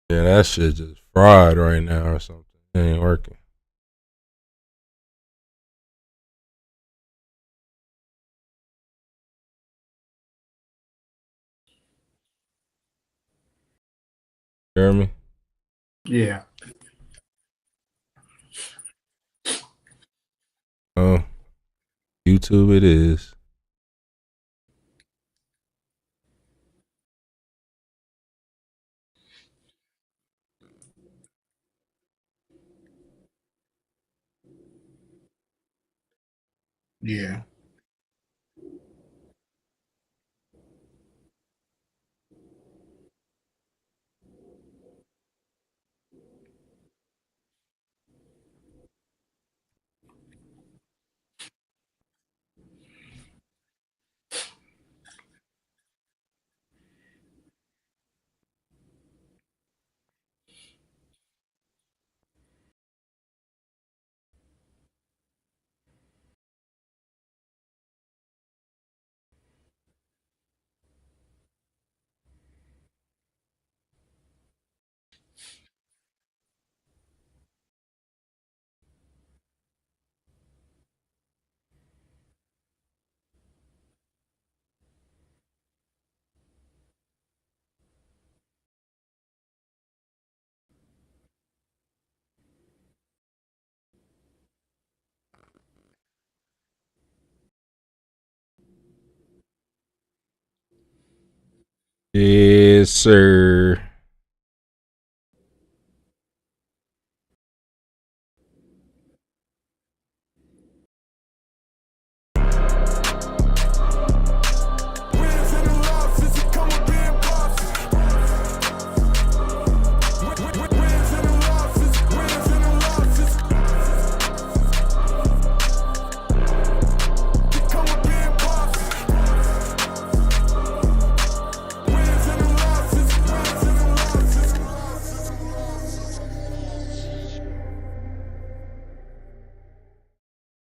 Yeah, that shit just fried right now or something. It ain't working. You hear me? Yeah. Oh, YouTube it is. Yeah. Yes, sir.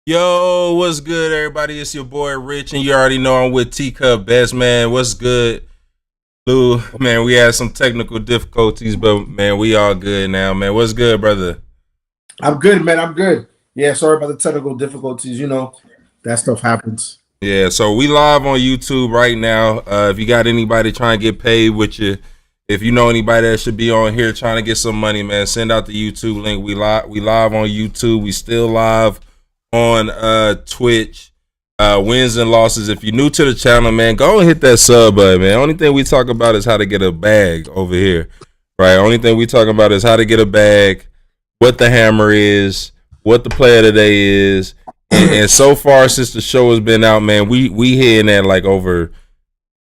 Yo, what's good, everybody? It's your boy Rich, and you already know I'm with Teacup Best, man. What's good, Lou? Man, we had some technical difficulties, but man, we all good now, man. What's good, brother? I'm good, man. I'm good. Yeah, sorry about the technical difficulties. That stuff happens. Yeah, so we live on YouTube right now. If you got anybody trying to get paid with you, if you know anybody that should be on here trying to get some money, man, send out the YouTube link. We live on YouTube. We still live on Twitch. Wins and losses. If you're new to the channel, man, go and hit that sub button, man. Only thing we talk about is how to get a bag over here, right? Only thing we talk about is how to get a bag, what the hammer is, what the play of the day is, and so far since the show has been out, man, we hitting at like over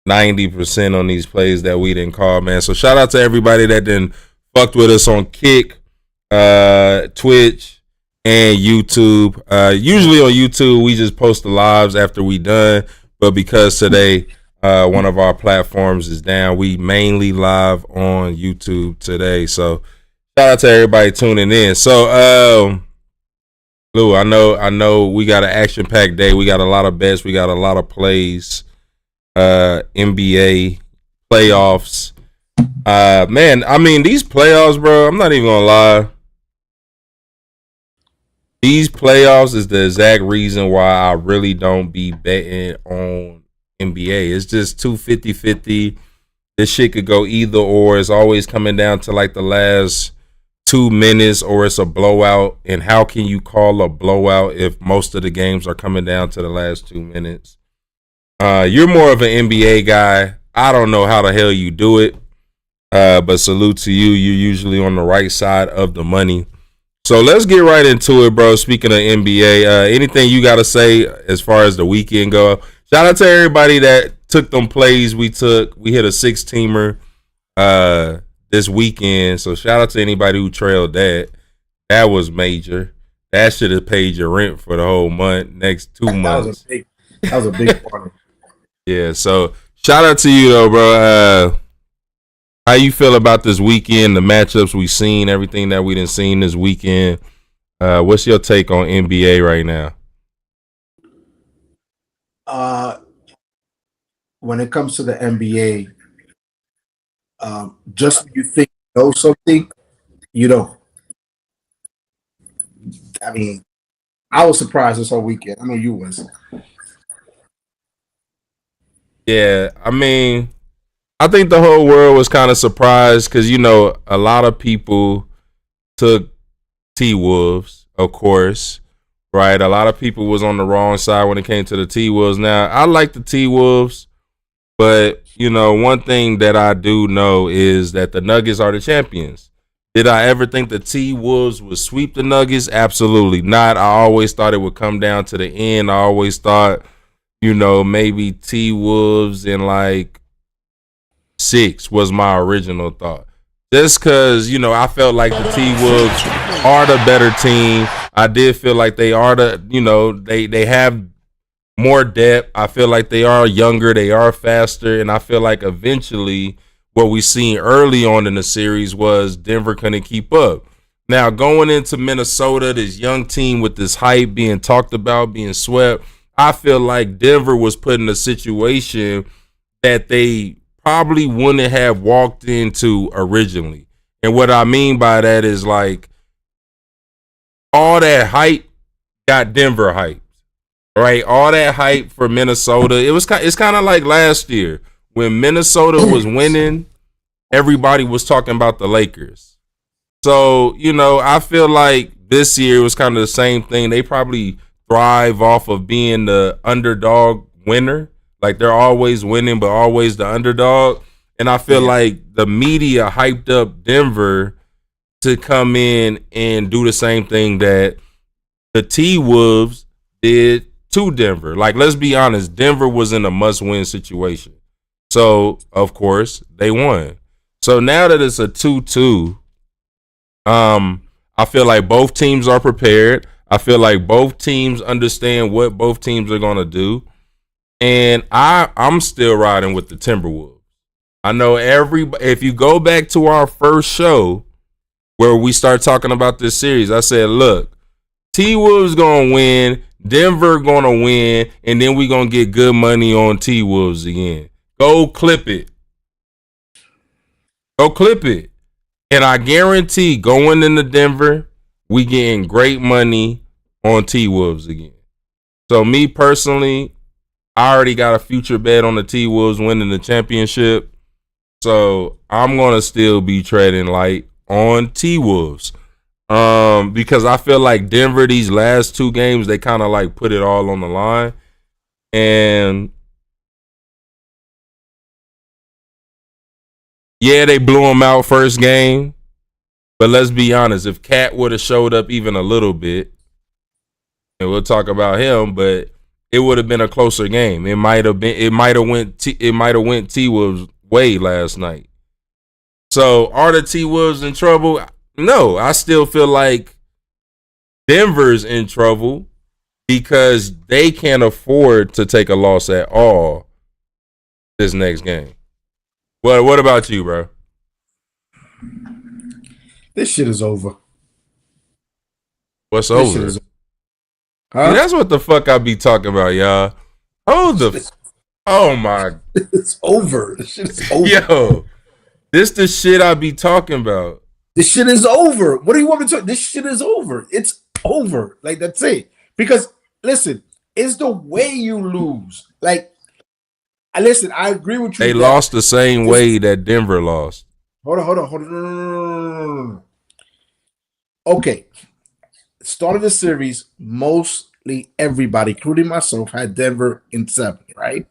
90% on these plays that we didn't call, man. So shout out to everybody that didn't fucked with us on Kick, Twitch, and YouTube. Usually on YouTube, we just post the lives after we done. But because today one of our platforms is down, we mainly live on YouTube today. So shout out to everybody tuning in. So Lou, I know we got an action-packed day. We got a lot of bets. We got a lot of plays. NBA playoffs. Man, I mean, these playoffs, bro, I'm not even gonna lie. These playoffs is the exact reason why I really don't be betting on NBA. It's just too 50-50. This shit could go either or. It's always coming down to like the last 2 minutes or it's a blowout. And how can you call a blowout if most of the games are coming down to the last 2 minutes? You're more of an NBA guy. I don't know how the hell you do it. But salute to you. You're usually on the right side of the money. So let's get right into it, bro. Speaking of NBA, anything you got to say as far as the weekend go? Shout out to everybody that took them plays we took. We hit a 6-teamer this weekend. So shout out to anybody who trailed that. That was major. That should have paid your rent for the whole month, next 2 months. That was a big part. Yeah, so shout out to you though, bro. How you feel about this weekend, the matchups we seen, everything that we done seen this weekend? What's your take on NBA right now? Uh, when it comes to the NBA, just when you think you know something, you don't. I mean, I was surprised this whole weekend. I know you was. Yeah, I mean, I think the whole world was kind of surprised because a lot of people took T Wolves, of course, right? A lot of people was on the wrong side when it came to the T Wolves. Now, I like the T Wolves, but one thing that I do know is that the Nuggets are the champions. Did I ever think the T Wolves would sweep the Nuggets? Absolutely not. I always thought it would come down to the end. I always thought, maybe T Wolves in like 6 was my original thought. Just because, I felt like the T Wolves are the better team. I did feel like they are they have more depth. I feel like they are younger, they are faster, and I feel like eventually what we seen early on in the series was Denver couldn't keep up. Now going into Minnesota, this young team with this hype being talked about, being swept, I feel like Denver was put in a situation that they probably wouldn't have walked into originally. And what I mean by that is like all that hype got Denver hype. Right, all that hype for Minnesota. It's kind of like last year when Minnesota was winning, everybody was talking about the Lakers. So, I feel like this year was kind of the same thing. They probably thrive off of being the underdog winner. Like they're always winning, but always the underdog. And I feel like the media hyped up Denver to come in and do the same thing that the T Wolves did to Denver. Like, let's be honest, Denver was in a must-win situation. So, of course, they won. So now that it's a 2-2, I feel like both teams are prepared. I feel like both teams understand what both teams are going to do. And I'm still riding with the Timberwolves. I know if you go back to our first show where we start talking about this series, I said, look, T-Wolves going to win, Denver going to win, and then we going to get good money on T-Wolves again. Go clip it. Go clip it. And I guarantee going into Denver, we getting great money on T-Wolves again. So me personally, I already got a future bet on the T-Wolves winning the championship. So I'm going to still be treading light on T-Wolves. Because I feel like Denver, these last 2 games, they kind of like put it all on the line. And yeah, they blew them out first game. But let's be honest, if Cat would have showed up even a little bit, and we'll talk about him, but it would have been a closer game. It might have went T-Wolves' way last night. So are the T-Wolves in trouble? No, I still feel like Denver's in trouble because they can't afford to take a loss at all this next game. Well, what about you, bro? This shit is over. What's This shit over? is See, huh? that's what the fuck I be talking about, y'all. Oh my, It's over. This shit is over. yo, this the shit I be talking about. This shit is over. What do you want me to? This shit is over. It's over. Like that's it. Because listen, it's the way you lose. Like, I listen. I agree with you. They lost the same way that Denver lost. Hold on. No. Okay, start of the series, mostly everybody, including myself, had Denver in 7, right?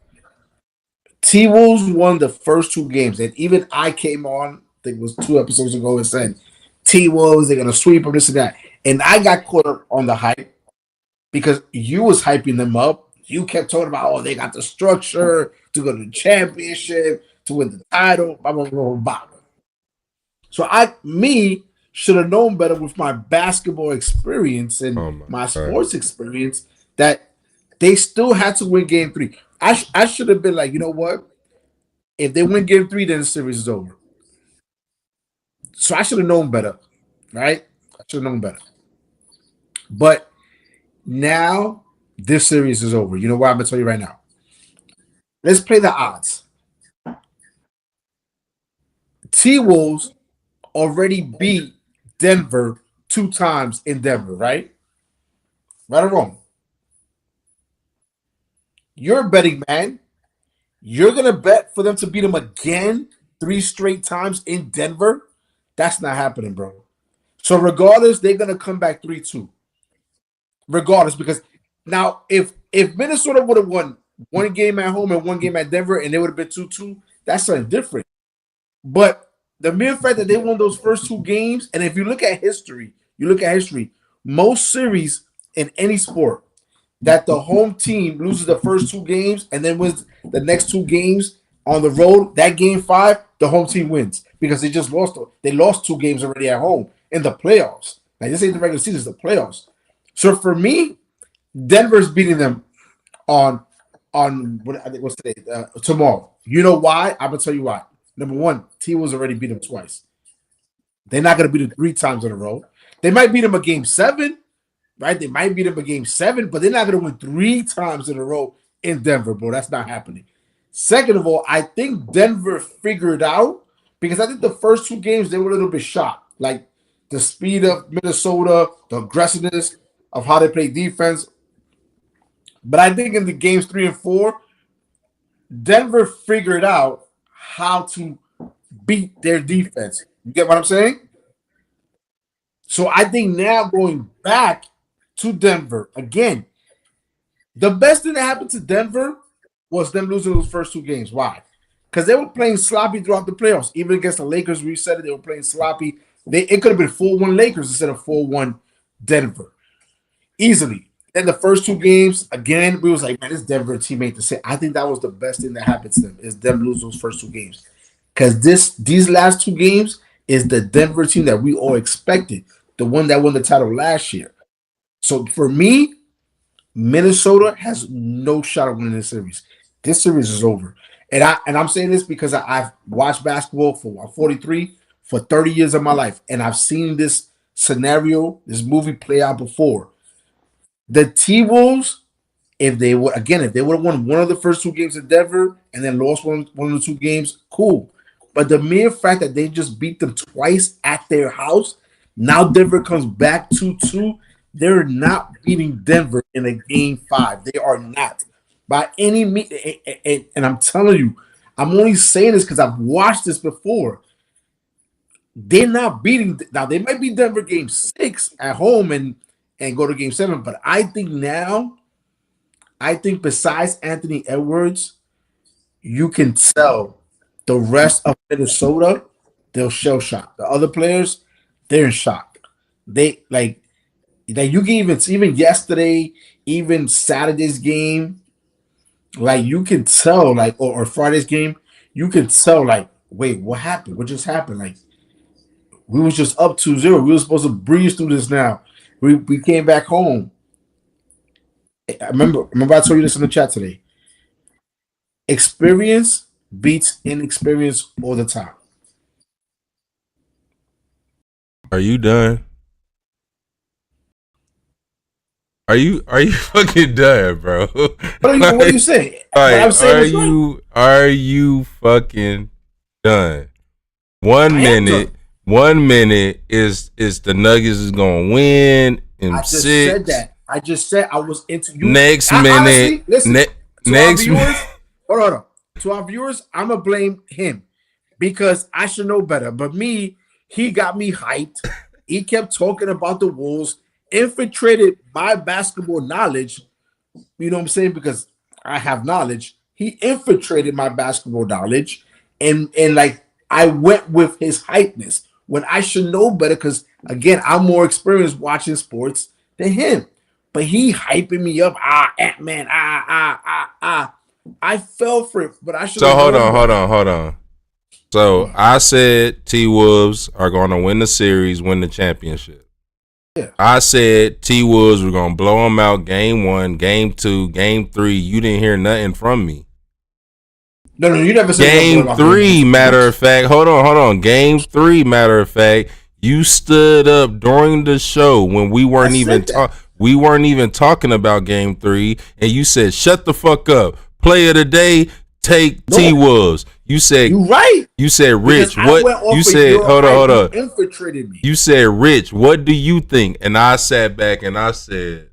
T-Wolves won the first 2 games, and even I came on, I think it was 2 episodes ago, and said, T-Wolves, they're going to sweep them, this and that. And I got caught up on the hype because you was hyping them up. You kept talking about, oh, they got the structure to go to the championship, to win the title, blah, blah, blah, blah. So me should have known better with my basketball experience and my sports experience that they still had to win game 3. I should have been like, you know what? If they win game 3, then the series is over. So I should have known better, right? I should have known better. But now this series is over. You know what I'm gonna tell you right now. Let's play the odds. T Wolves already beat Denver 2 times in Denver, right? Right or wrong? You're a betting man. You're gonna bet for them to beat them again 3 straight times in Denver? That's not happening, bro. So regardless, they're gonna come back 3-2. Regardless, because now if Minnesota would have won one game at home and one game at Denver and they would have been 2-2, that's something different. But the mere fact that they won those first 2 games, and if you look at history, most series in any sport that the home team loses the first 2 games and then wins the next 2 games on the road, that game 5, the home team wins because they just lost. They lost 2 games already at home in the playoffs. Like this ain't the regular season, it's the playoffs. So for me, Denver's beating them on what I think what's today tomorrow. You know why? I'm gonna tell you why. Number one, T Wolves already beat them twice. They're not gonna beat them 3 times in a row. They might beat them a game 7, right? They might beat them a game 7, but they're not gonna win 3 times in a row in Denver, bro. That's not happening. Second of all, I think Denver figured out because I think the first 2 games they were a little bit shocked, like the speed of Minnesota, the aggressiveness of how they play defense. But I think in the games 3 and 4, Denver figured out how to beat their defense. You get what I'm saying? So I think now going back to Denver again, the best thing that happened to Denver was them losing those first 2 games. Why? Because they were playing sloppy throughout the playoffs. Even against the Lakers, we said it, they were playing sloppy. It could have been 4-1 Lakers instead of 4-1 Denver. Easily. Then the first 2 games, again, we was like, man, this Denver teammate to say. I think that was the best thing that happened to them is them lose those first 2 games. Because these last 2 games is the Denver team that we all expected, the one that won the title last year. So for me, Minnesota has no shot at winning this series. This series is over. And I'm saying this because I've watched basketball for 43 for 30 years of my life, and I've seen this scenario, this movie play out before. The T-Wolves, if they would have won one of the first 2 games in Denver and then lost one of the 2 games, cool. But the mere fact that they just beat them twice at their house, now Denver comes back 2-2. They're not beating Denver in a game 5. They are not by any means. And I'm telling you, I'm only saying this because I've watched this before. They're not beating. Now they might beat Denver game 6 at home and go to game 7. But I think besides Anthony Edwards, you can tell the rest of Minnesota, they'll shell shock. The other players, they're in shock. They like you can even yesterday, even Saturday's game, like you can tell, like or Friday's game, you can tell, like, wait, what happened? What just happened? Like we was just up 2-0. We were supposed to breeze through this now. We came back home. I remember I told you this in the chat today. Experience beats inexperience all the time. Are you done? Are you fucking done, bro? What are you saying? Like, are you fucking done? 1 minute. 1 minute is the Nuggets is gonna win in 6. Said that. I just said I was into you. Next minute. Next minute. Hold on. To our viewers, I'm gonna blame him because I should know better. But he got me hyped. He kept talking about the Wolves, infiltrated my basketball knowledge. You know what I'm saying? Because I have knowledge. He infiltrated my basketball knowledge, and like I went with his hypeness when I should know better. Because again, I'm more experienced watching sports than him. But he hyping me up. Ant-Man. I fell for it, but I should. So hold on. So I said T-Wolves are going to win the series, win the championship. Yeah. I said T-Wolves were going to blow them out game 1, game 2, game 3. You didn't hear nothing from me. No, you never said Game about 3, matter of fact. Hold on. Game 3, matter of fact. You stood up during the show when we weren't even talking about Game 3, and you said, "Shut the fuck up." Play of the day, take T Wolves. You said you right. You said, Rich, what you said? Hold on. Infiltrated me. You said, Rich, what do you think? And I sat back and I said,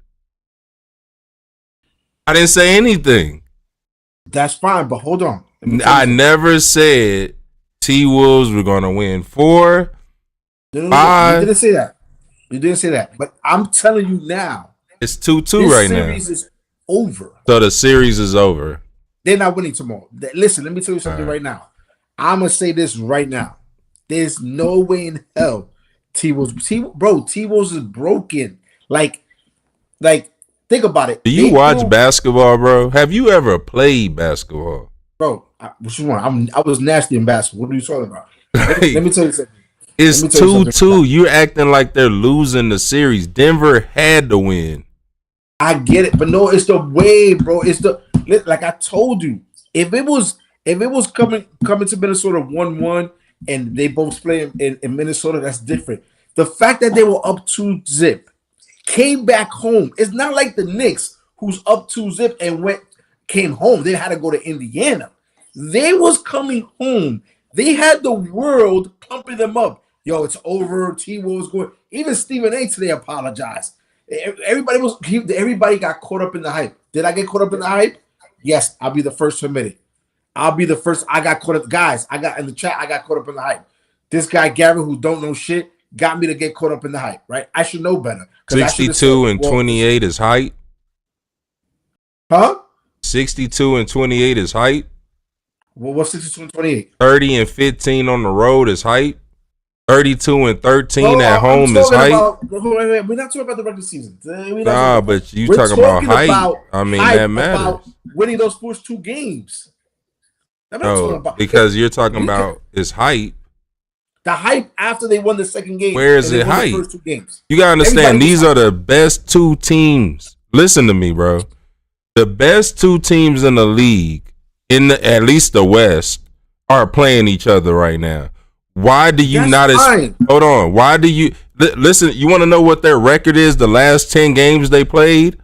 I didn't say anything. That's fine, but hold on. I never said T Wolves were gonna win 4. No, you didn't say that. You didn't say that. But I'm telling you now, it's 2-2 right now. This series is over. So the series is over. They're not winning tomorrow. Listen, let me tell you something right now. I'm gonna say this right now. There's no way in hell T Wolves is broken. Like, think about it. Do you watch basketball, bro? Have you ever played basketball? Bro, which one? I was nasty in basketball. What are you talking about? Let me tell you something. It's 2-2. You're acting like they're losing the series. Denver had to win. I get it, but no, it's the way, bro. It's like I told you. If it was coming to Minnesota 1-1 and they both play in Minnesota, that's different. The fact that they were up 2-0, came back home. It's not like the Knicks who's up 2-0 and came home. They had to go to Indiana. They was coming home. They had the world pumping them up. Yo, it's over. T-Wolves going. Even Stephen A. today apologized. Everybody got caught up in the hype. Did I get caught up in the hype? Yes, I'll be the first to admit it. I'll be the first. I got caught up. Guys, I got in the chat. I got caught up in the hype. This guy Gary, who don't know shit, got me to get caught up in the hype. Right? I should know better. 62 and 28 is hype. Huh? 62 and 28 is hype. Well, what's 62 and 28? 30 and 15 on the road is hype. 32 and 13 at home is hype. We're not talking about the regular season. But you talking about hype. I mean, that matters. About winning those first 2 games. Because you're talking about is hype. The hype after they won the second game. Where is it hype? First 2 games. You gotta understand, these are the best 2 teams. Listen to me, bro. The best 2 teams in the league, at least the West, are playing each other right now. Why do you hold on? Why do you listen? You want to know what their record is? The last 10 games they played,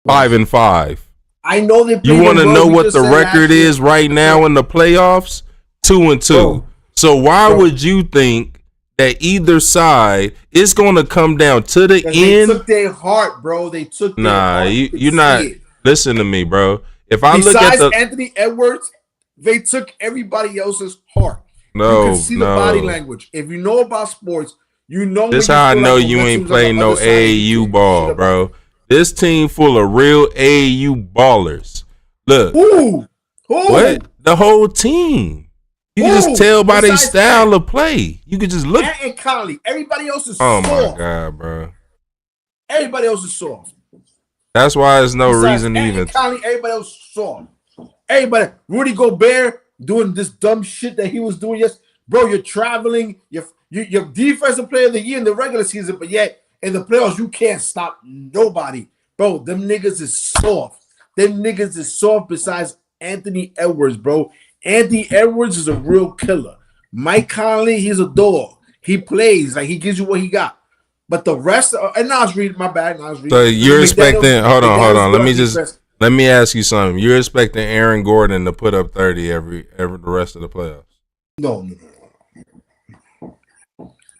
5-5. I know they. You want to know what the record is right now in the playoffs? 2-2. Bro. So why would you think that either side is going to come down to the end? They took their heart, bro. They took. You're not. Listen to me, bro. If I look at Anthony Edwards, they took everybody else's heart. No, you can see the body language. If you know about sports, you know. This how I know you ain't playing no AAU ball, bro. This team full of real AAU ballers. Look, what? The whole team. You can just tell by their style of play. You can just look. And Conley, everybody else is soft. Oh my god, bro. Everybody else is soft. That's why there's no reason to even. Conley, everybody else is soft. Everybody, Rudy Gobert doing this dumb shit that he was doing. Yes, bro, you're traveling. You're defensive player of the year in the regular season, but yet in the playoffs you can't stop nobody, bro. Them niggas is soft. Besides Anthony Edwards, bro. Anthony Edwards is a real killer. Mike Conley, he's a dog. He plays like he gives you what he got. But the rest, and Nas Reed, my bad, Nas Reed. So you're expecting? Hold on. Let me ask you something. You're expecting Aaron Gordon to put up 30 every the rest of the playoffs? No.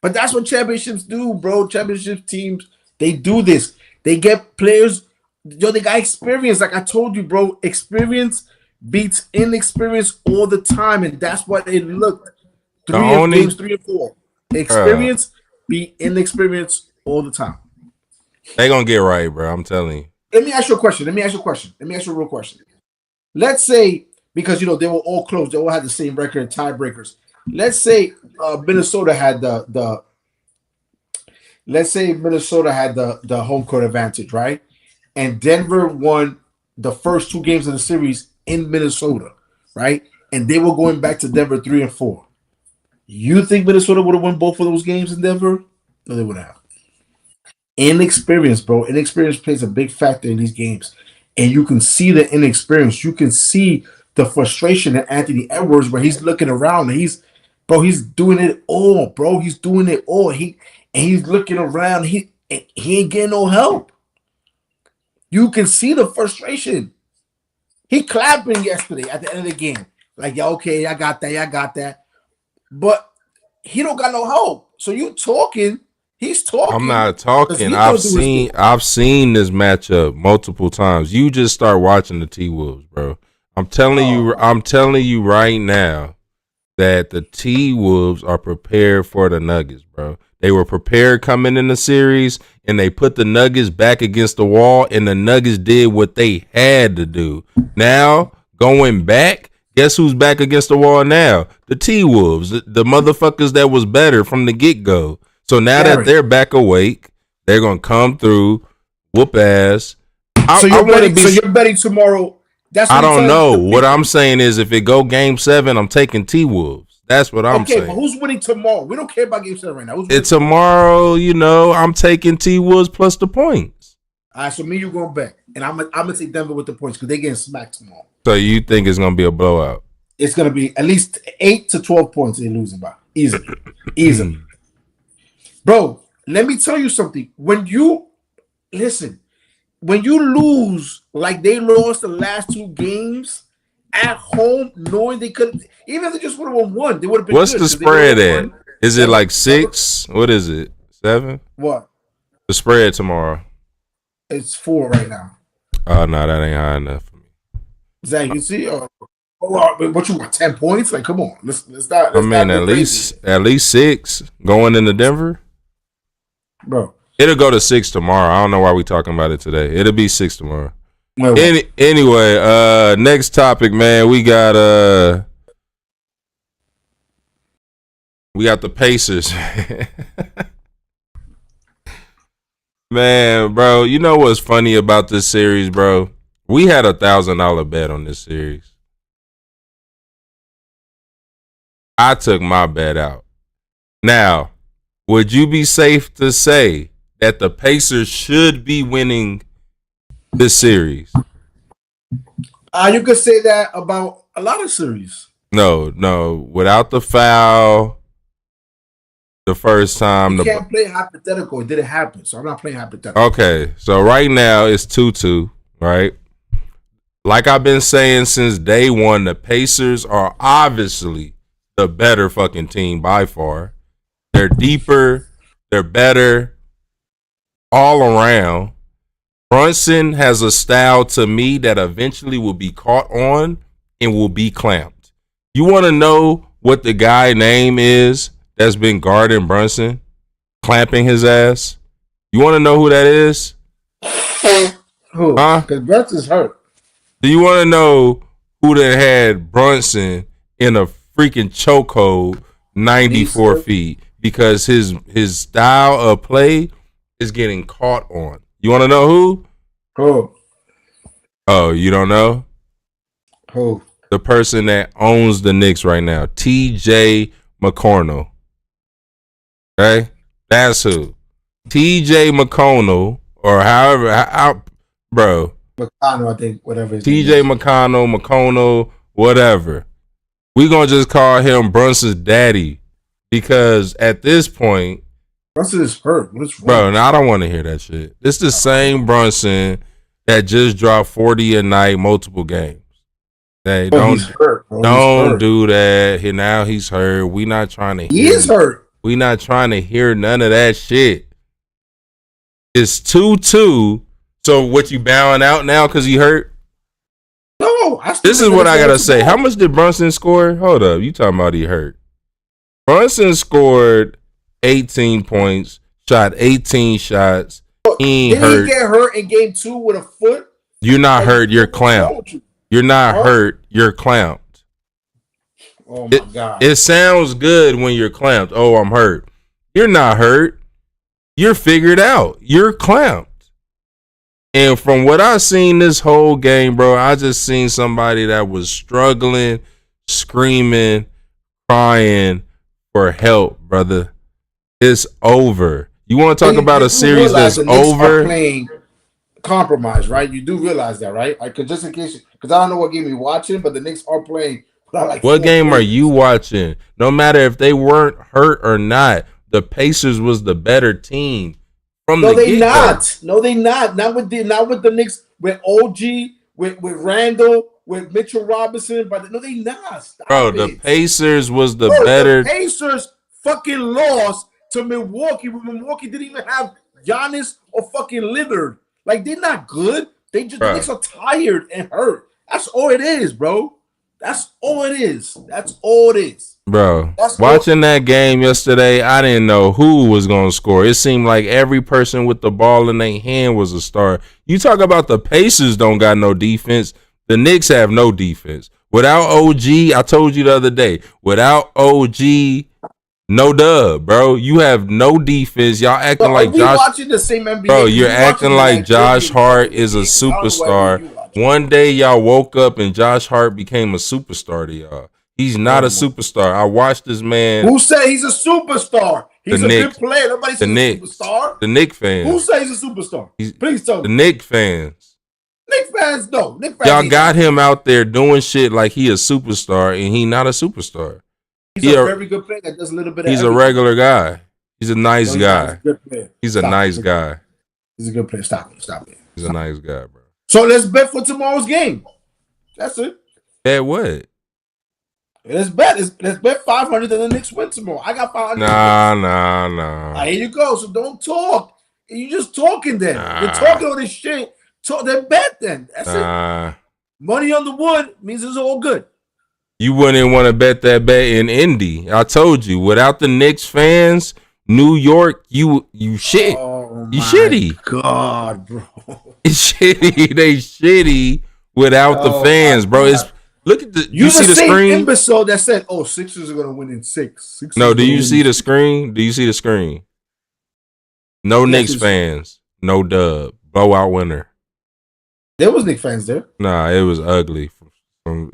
But that's what championships do, bro. Championship teams, they do this. They get players. Yo, they got experience. Like I told you, bro. Experience beats inexperience all the time, and that's what it looked. Games 3 and 4. Experience beat inexperience all the time. They gonna get right, bro. I'm telling you. Let me ask you a question. Let me ask you a real question. Let's say, because they were all close, they all had the same record, tiebreakers. Let's say Minnesota had the home court advantage, right? And Denver won the first 2 games of the series in Minnesota, right? And they were going back to Denver 3 and 4. You think Minnesota would have won both of those games in Denver? No, they wouldn't have. Inexperience, bro. Inexperience plays a big factor in these games. And you can see the inexperience. You can see the frustration of Anthony Edwards, where he's looking around and he's doing it all, bro. He's doing it all. He's looking around. He ain't getting no help. You can see the frustration. He clapping yesterday at the end of the game. Like, yeah, okay, I got that. But he don't got no help. So you talking, he's talking. I'm not talking. I've seen this matchup multiple times. You just start watching the T-Wolves, bro. I'm telling you right now that the T-Wolves are prepared for the Nuggets, bro. They were prepared coming in the series, and they put the Nuggets back against the wall, and the Nuggets did what they had to do. Now, going back, guess who's back against the wall now? The T-Wolves, the motherfuckers that was better from the get-go. So now that they're back awake, they're going to come through, whoop ass. So you're betting tomorrow. I don't know. What I'm saying is if it go game 7, I'm taking T-Wolves. That's what I'm saying. Okay, but who's winning tomorrow? We don't care about game 7 right now. It's tomorrow, I'm taking T-Wolves plus the points. All right, so me, you going back. And I'm gonna take Denver with the points because they're getting smacked tomorrow. So you think it's gonna be a blowout? It's gonna be at least 8 to 12 points they're losing by. Easily. Bro, let me tell you something. When you lose like they lost the last 2 games at home, knowing they couldn't, even if they just would have won one, they would have been. What's the spread at? Is it like 6? What is it? 7? What? The spread tomorrow. It's 4 right now. Oh no, that ain't high enough for me. Zach, you see? What you want? 10 points? Like, come on, let's not. At least 6 going into Denver, bro. It'll go to 6 tomorrow. I don't know why we talking about it today. It'll be 6 tomorrow. Anyway, next topic, man. We got the Pacers. Man, bro, you know what's funny about this series, bro? We had $1,000 bet on this series. I took my bet out. Now, would you be safe to say that the Pacers should be winning this series? You could say that about a lot of series. No. Without the foul, the first time. You can't play hypothetical. It didn't happen, so I'm not playing hypothetical. Okay, so right now it's 2-2, right? Like I've been saying since day one, the Pacers are obviously the better fucking team by far. They're deeper. They're better all around. Brunson has a style to me that eventually will be caught on and will be clamped. You want to know what the guy name is that's been guarding Brunson, clamping his ass? You want to know who that is? Who? Because Brunson's hurt. Do you want to know who that had Brunson in a freaking chokehold 94 feet? Because his style of play is getting caught on. You want to know who? Who? Oh, you don't know? Who? The person that owns the Knicks right now, T.J. McConnell. Okay? That's who. T.J. McConnell, or however, bro. McConnell, I think, whatever. T.J. McConnell, whatever. We're going to just call him Brunson's daddy because at this point, Brunson is hurt. What's wrong? Bro, now I don't want to hear that shit. It's the same Brunson that just dropped 40 a night, multiple games. Hey, don't do that. Now he's hurt. We not trying to. He is hurt. We not trying to hear none of that shit. It's 2-2. So what, you bowing out now because he hurt? No. This is what I gotta say. How much did Brunson score? Hold up. You talking about he hurt? Brunson scored 18 points, shot 18 shots. He ain't hurt. Did he get hurt in game 2 with a foot? You're not hurt. You're clamped. You're not hurt. You're clamped. Oh my God. It sounds good when you're clamped. Oh, I'm hurt. You're not hurt. You're figured out. You're clamped. And from what I seen this whole game, bro, I just seen somebody that was struggling, screaming, crying for help, brother. It's over. You want to talk about a series that's over? compromise, right? You do realize that, right? Like, just in case, because I don't know what game you're watching, but the Knicks are playing. What game are you watching? No matter if they weren't hurt or not, the Pacers was the better team from the get-go. No, they not. Not with the Knicks, with OG, with Randall, with Mitchell Robinson. But no, they not. The Pacers was the better. The Pacers fucking lost to Milwaukee when Milwaukee didn't even have Giannis or fucking Lillard. Like, they're not good. The Knicks are tired and hurt. That's all it is, bro. That's all it is. Bro, watching that game yesterday, I didn't know who was going to score. It seemed like every person with the ball in their hand was a star. You talk about the Pacers don't got no defense. The Knicks have no defense. Without OG, I told you the other day, without OG, no dub, bro. You have no defense. Y'all acting like Josh. Watching the same NBA. Bro, you're acting like Josh Hart is a superstar. One day y'all woke up and Josh Hart became a superstar to y'all. He's not a superstar. I watched this man. Who said he's a superstar? He's a good player. Nobody says he's a superstar. The Knicks fans. Who says he's a superstar? Please tell me. The Knicks fans. Knicks fans, no. Y'all got him out there doing shit like he a superstar, and he not a superstar. He's a very good player that does a little bit of everything. A regular guy. He's a nice guy. He's a nice guy. He's a good player. Stop it. He's a nice guy, bro. So let's bet for tomorrow's game. That's it. Bet what? Let's bet 500 that the Knicks win tomorrow. I got 500. Nah. Here you go. So don't talk. You just talking then. You're talking all this shit. Then bet then. That's it. Money on the wood means it's all good. You wouldn't want to bet that bet in Indy. I told you, without the Knicks fans, New York, you shit. Oh, you shitty. God, bro. It's shitty. They shitty without the fans, bro. It's look at the. You see the screen? Imbecile that said, "Oh, Sixers are gonna win in 6." No, do you see the screen? Do you see the screen? No Knicks fans, no dub, blowout winner. There was Knicks fans there. Nah, it was ugly.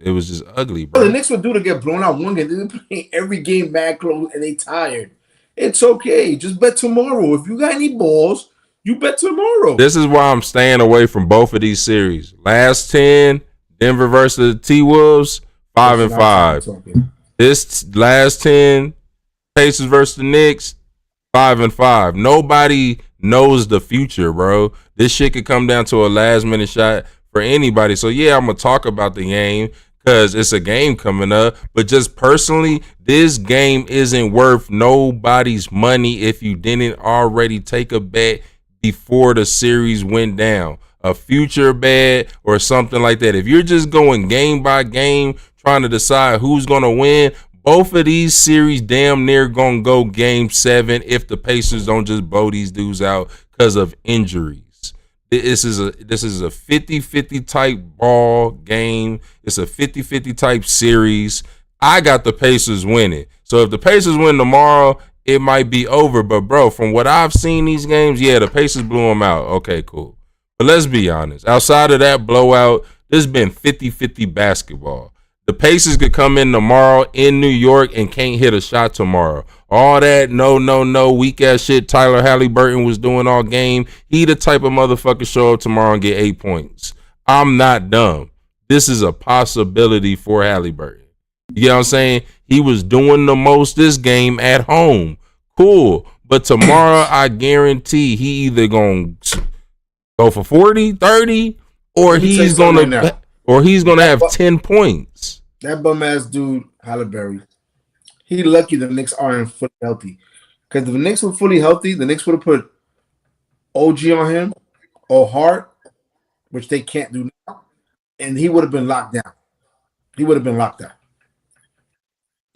It was just ugly, bro. The Knicks would do to get blown out one game. They're playing every game mad close and they tired. It's okay. Just bet tomorrow. If you got any balls, you bet tomorrow. This is why I'm staying away from both of these series. Last 10, Denver versus the T-Wolves, 5-5. This last 10, Pacers versus the Knicks, 5-5. Nobody knows the future, bro. This shit could come down to a last minute shot for anybody. So yeah, I'm gonna talk about the game because it's a game coming up. But just personally, this game isn't worth nobody's money if you didn't already take a bet before the series went down. A future bet or something like that. If you're just going game by game, trying to decide who's gonna win, both of these series damn near gonna go game 7 if the Pacers don't just blow these dudes out because of injuries. This is a 50-50 type ball game. It's a 50-50 type series. I got the Pacers winning. So if the Pacers win tomorrow, it might be over. But bro, from what I've seen these games, yeah, the Pacers blew them out. Okay, cool. But let's be honest. Outside of that blowout, there's been 50-50 basketball. The Pacers could come in tomorrow in New York and can't hit a shot tomorrow. All that no weak ass shit Tyler Halliburton was doing all game. He the type of motherfucker show up tomorrow and get 8 points. I'm not dumb. This is a possibility for Halliburton. You know what I'm saying? He was doing the most this game at home. Cool. But tomorrow I guarantee he either gonna go for 40, 30, or he's gonna have 10 points. That bum ass dude, Halliburton. He lucky the Knicks aren't fully healthy. Because if the Knicks were fully healthy, the Knicks would have put OG on him or Hart, which they can't do now, and he would have been locked down.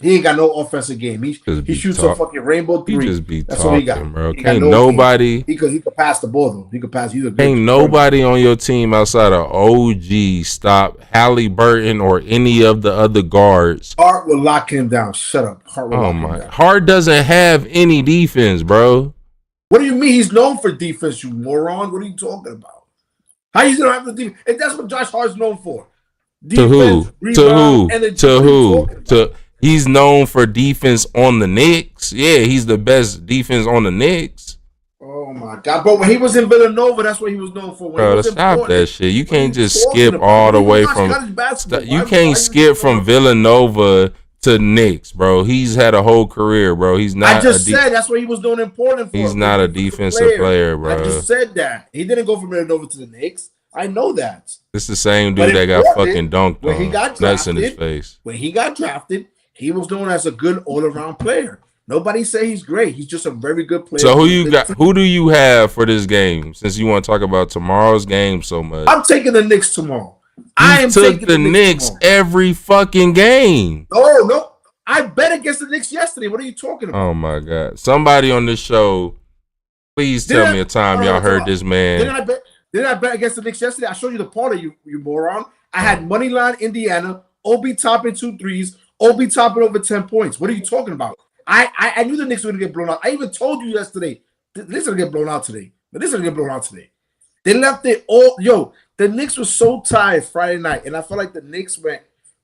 He ain't got no offensive game. He shoots a fucking rainbow three. He just be That's talking, what he got. bro. Can't nobody. He could pass the ball though. He could pass. Ain't nobody on your team outside of OG stop Halliburton or any of the other guards. Hart will lock him down. Shut up. Hart will lock him down. Hart doesn't have any defense, bro. What do you mean? He's known for defense, you moron. What are you talking about? How you gonna have the defense? And that's what Josh Hart's known for. Defense, to who? He's known for defense on the Knicks. Yeah, he's the best defense on the Knicks. Oh my God, but when he was in Villanova, that's what he was known for. When he Bro, was stop that shit. You can't just talking skip about? all the You way watch from. college basketball. You Why can't you skip from Villanova to Knicks, bro. He's had a whole career, bro. He's not. I just said that's what he was doing important for. He's not a defensive player, bro. I just said that he didn't go from Villanova to the Knicks. I know that. It's the same dude that got fucking dunked when on. He got nuts in his drafted, face. When he got drafted, he was known as a good all-around player. Nobody say he's great. He's just a very good player. So who you got? Who do you have for this game? Since you want to talk about tomorrow's game so much, I'm taking the Knicks tomorrow. I took the Knicks every fucking game. No. I bet against the Knicks yesterday. What are you talking about? Oh my God! Somebody on this show, please tell me a time y'all heard this man. Didn't I bet against the Knicks yesterday? I showed you the parlay, you moron. I had money line Indiana, Obi Toppin 2 threes, Obi Toppin over 10 points. What are you talking about? I knew the Knicks were going to get blown out. I even told you yesterday, the Knicks are going to get blown out today. But this is going to get blown out today. They left it all. Yo, the Knicks were so tired Friday night, and I felt like the Knicks went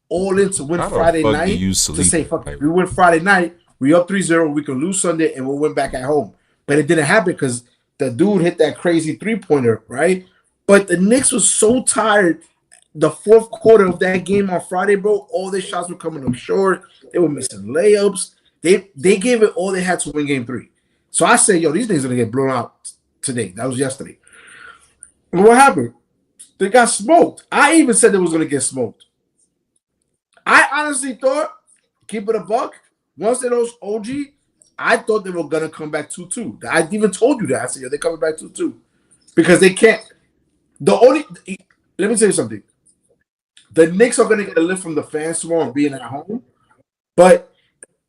all in to win Friday night. To say, fuck it, we win Friday night, we up 3-0, we can lose Sunday, and we'll win back at home. But it didn't happen because the dude hit that crazy three-pointer, right? But the Knicks was so tired the fourth quarter of that game on Friday, bro. All their shots were coming up short. They were missing layups. They gave it all they had to win game 3. So I said, yo, these niggas are going to get blown out today. That was yesterday. And what happened? They got smoked. I even said they was going to get smoked. I honestly thought, keep it a buck, once they lost OG, I thought they were going to come back 2-2. I even told you that. I said, yo, they're coming back 2-2. Because they can't. Let me tell you something. The Knicks are going to get a lift from the fans tomorrow being at home. But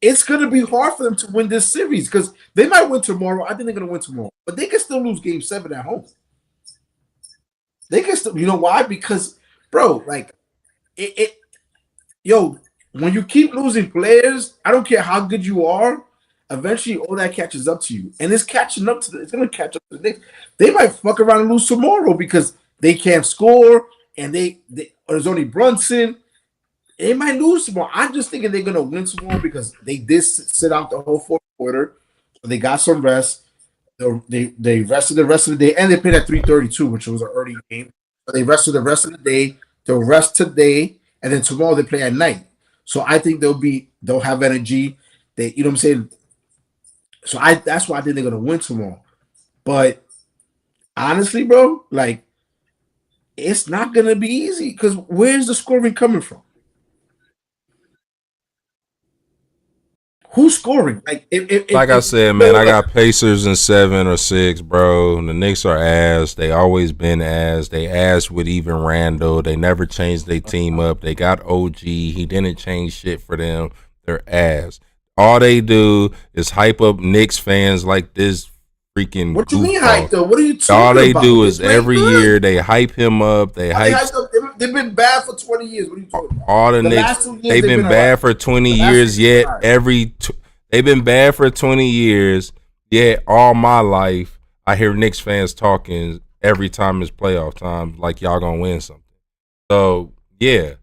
it's going to be hard for them to win this series because they might win tomorrow. I think they're going to win tomorrow. But they can still lose game 7 at home. They can still, you know why? Because, bro, like, when you keep losing players, I don't care how good you are, eventually all that catches up to you. And it's catching up to it's going to catch up to the Knicks. They might fuck around and lose tomorrow because they can't score and there's only Brunson. They might lose tomorrow. I'm just thinking they're going to win tomorrow because they did sit out the whole fourth quarter. So they got some rest. They rested the rest of the day, and they played at 3:32, which was an early game. But they rested the rest of the day. They'll rest today, and then tomorrow they play at night. So I think they'll have energy. You know what I'm saying? So that's why I think they're gonna win tomorrow. But honestly, bro, like it's not gonna be easy because where's the scoring coming from? Who's scoring? Like I said, man, I got Pacers in 7 or 6, bro. And the Knicks are ass. They always been ass. They ass with even Randall. They never changed their team up. They got OG. He didn't change shit for them. They're ass. All they do is hype up Knicks fans like this freaking. What you mean hype though? What are you talking about? All they do is every year they hype him up. They've been bad for 20 years. What are you talking about? All the Knicks, they've been bad for 20 years. Yet they've been bad for 20 years. Yet all my life I hear Knicks fans talking every time it's playoff time, like y'all gonna win something. So yeah,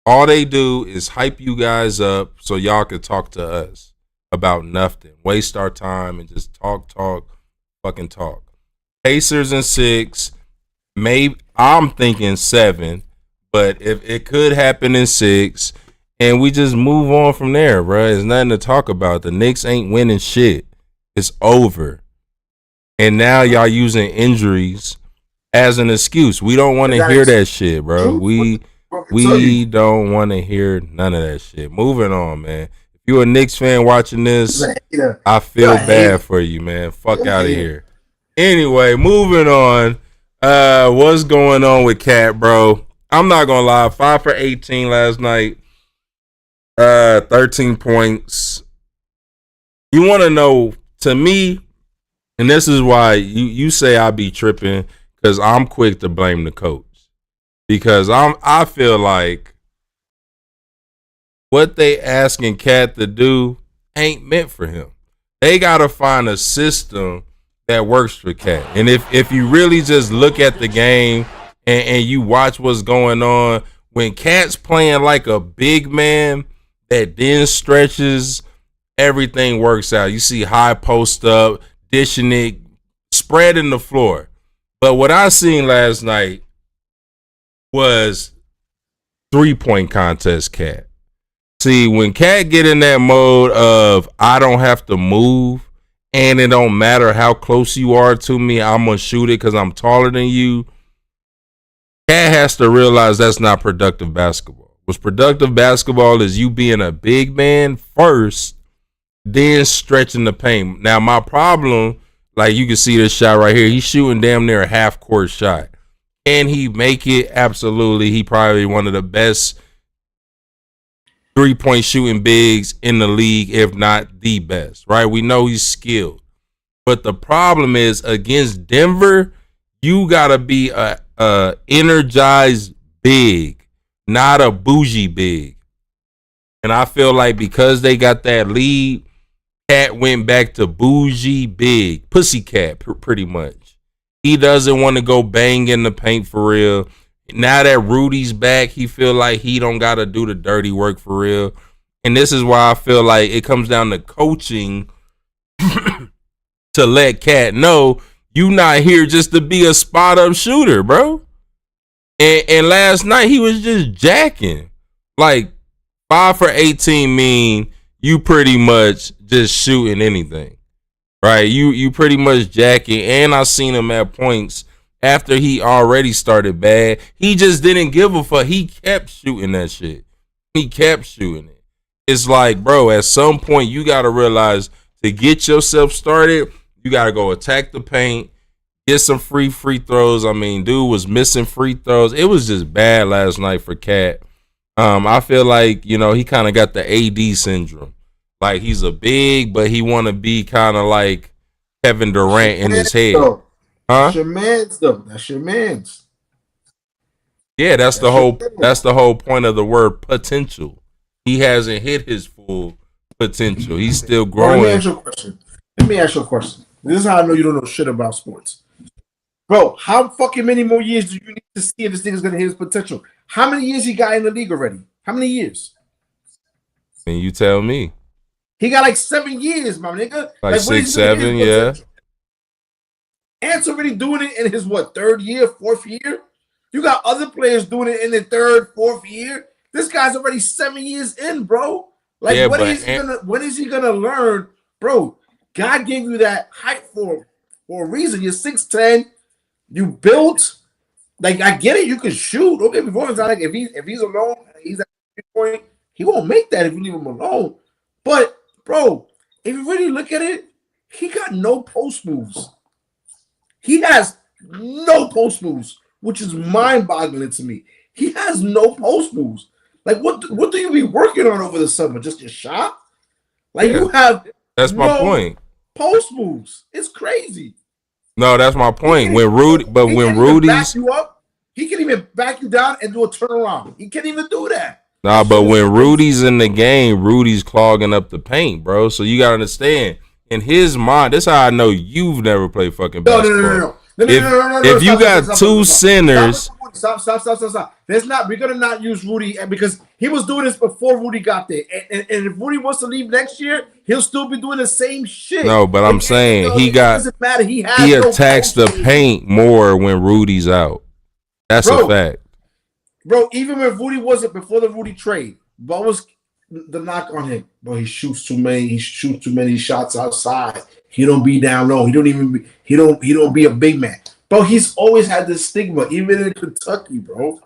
all they do is hype you guys up so y'all can talk to us about nothing. Waste our time and just talk, fucking talk. Pacers in 6, maybe I'm thinking 7, but if it could happen in 6, and we just move on from there, bro. There's nothing to talk about. The Knicks ain't winning shit. It's over. And now y'all using injuries as an excuse. We don't want to hear that shit, bro. We don't want to hear none of that shit. Moving on, man. If you're a Knicks fan watching this, I feel bad for you, man. Fuck out of here. Anyway, moving on. What's going on with Cat, bro? I'm not gonna lie. 5 for 18 last night. 13 points. You want to know, to me, and this is why you say I be tripping, because I'm quick to blame the coach. Because I feel like what they asking Cat to do ain't meant for him. They gotta find a system that works for Cat. And if you really just look at the game and you watch what's going on, when Cat's playing like a big man that then stretches, everything works out. You see high post up, dishing it, spreading the floor. But what I seen last night was 3-point contest Cat. See, when Cat get in that mode of I don't have to move and it don't matter how close you are to me, I'm gonna shoot it because I'm taller than you. Cat has to realize that's not productive basketball. What's productive basketball is you being a big man first, then stretching the paint. Now, my problem, like you can see this shot right here, he's shooting damn near a half-court shot. Can he make it? Absolutely. He probably one of the best 3-point shooting bigs in the league, if not the best, right? We know he's skilled. But the problem is against Denver, you got to be a energized big, not a bougie big. And I feel like because they got that lead, Cat went back to bougie big, pussycat pretty much. He doesn't want to go bang in the paint for real. Now that Rudy's back, he feel like he don't got to do the dirty work for real. And this is why I feel like it comes down to coaching to let Cat know you not here just to be a spot up shooter, bro. And last night he was just jacking. Like 5 for 18 mean you pretty much just shooting anything. Right? You pretty much jacking. And I seen him at points after he already started bad. He just didn't give a fuck. He kept shooting that shit. He kept shooting it. It's like, bro, at some point you gotta realize to get yourself started, you gotta go attack the paint. Get some free throws. I mean, dude was missing free throws. It was just bad last night for Cat. I feel like, he kind of got the AD syndrome. Like, he's a big, but he want to be kind of like Kevin Durant in his head. Huh? That's your man's, though. That's your man's. Yeah, that's the whole point of the word potential. He hasn't hit his full potential. He's still growing. Let me ask you a question. This is how I know you don't know shit about sports. Bro, how fucking many more years do you need to see if this nigga's gonna hit his potential? How many years he got in the league already? How many years? And you tell me. He got like 7 years, my nigga. Like 6, 7, yeah. Ant's already doing it in his third year, fourth year? You got other players doing it in their third, fourth year. This guy's already 7 years in, bro. Like, yeah, when is he gonna learn, bro? God gave you that height for a reason. You're 6'10". You built. Like, I get it. You can shoot. Don't get me wrong. It's not like if he's alone, he's at the point. He won't make that if you leave him alone. But, bro, if you really look at it, he got no post moves. He has no post moves, which is mind-boggling to me. He has no post moves. Like, what do you be working on over the summer? Just your shot? Like, yeah, you have. That's my point. Post moves. It's crazy. No, that's my point. When Rudy's back you up, he can even back you down and do a turnaround. He can't even do that. Nah, but when Rudy's in the game, Rudy's clogging up the paint, bro. So you gotta understand. In his mind, that's how I know you've never played fucking basketball. No. If you got two centers. Stop. We're gonna not use Rudy because he was doing this before Rudy got there. And if Rudy wants to leave next year, he'll still be doing the same shit. No, but I'm saying it doesn't matter. He attacks the paint more when Rudy's out. That's a fact. Bro, even when Rudy wasn't before the Rudy trade, what was the knock on him? Bro, he shoots too many shots outside. He don't be down low. He don't be a big man. Bro, he's always had this stigma, even in Kentucky, bro.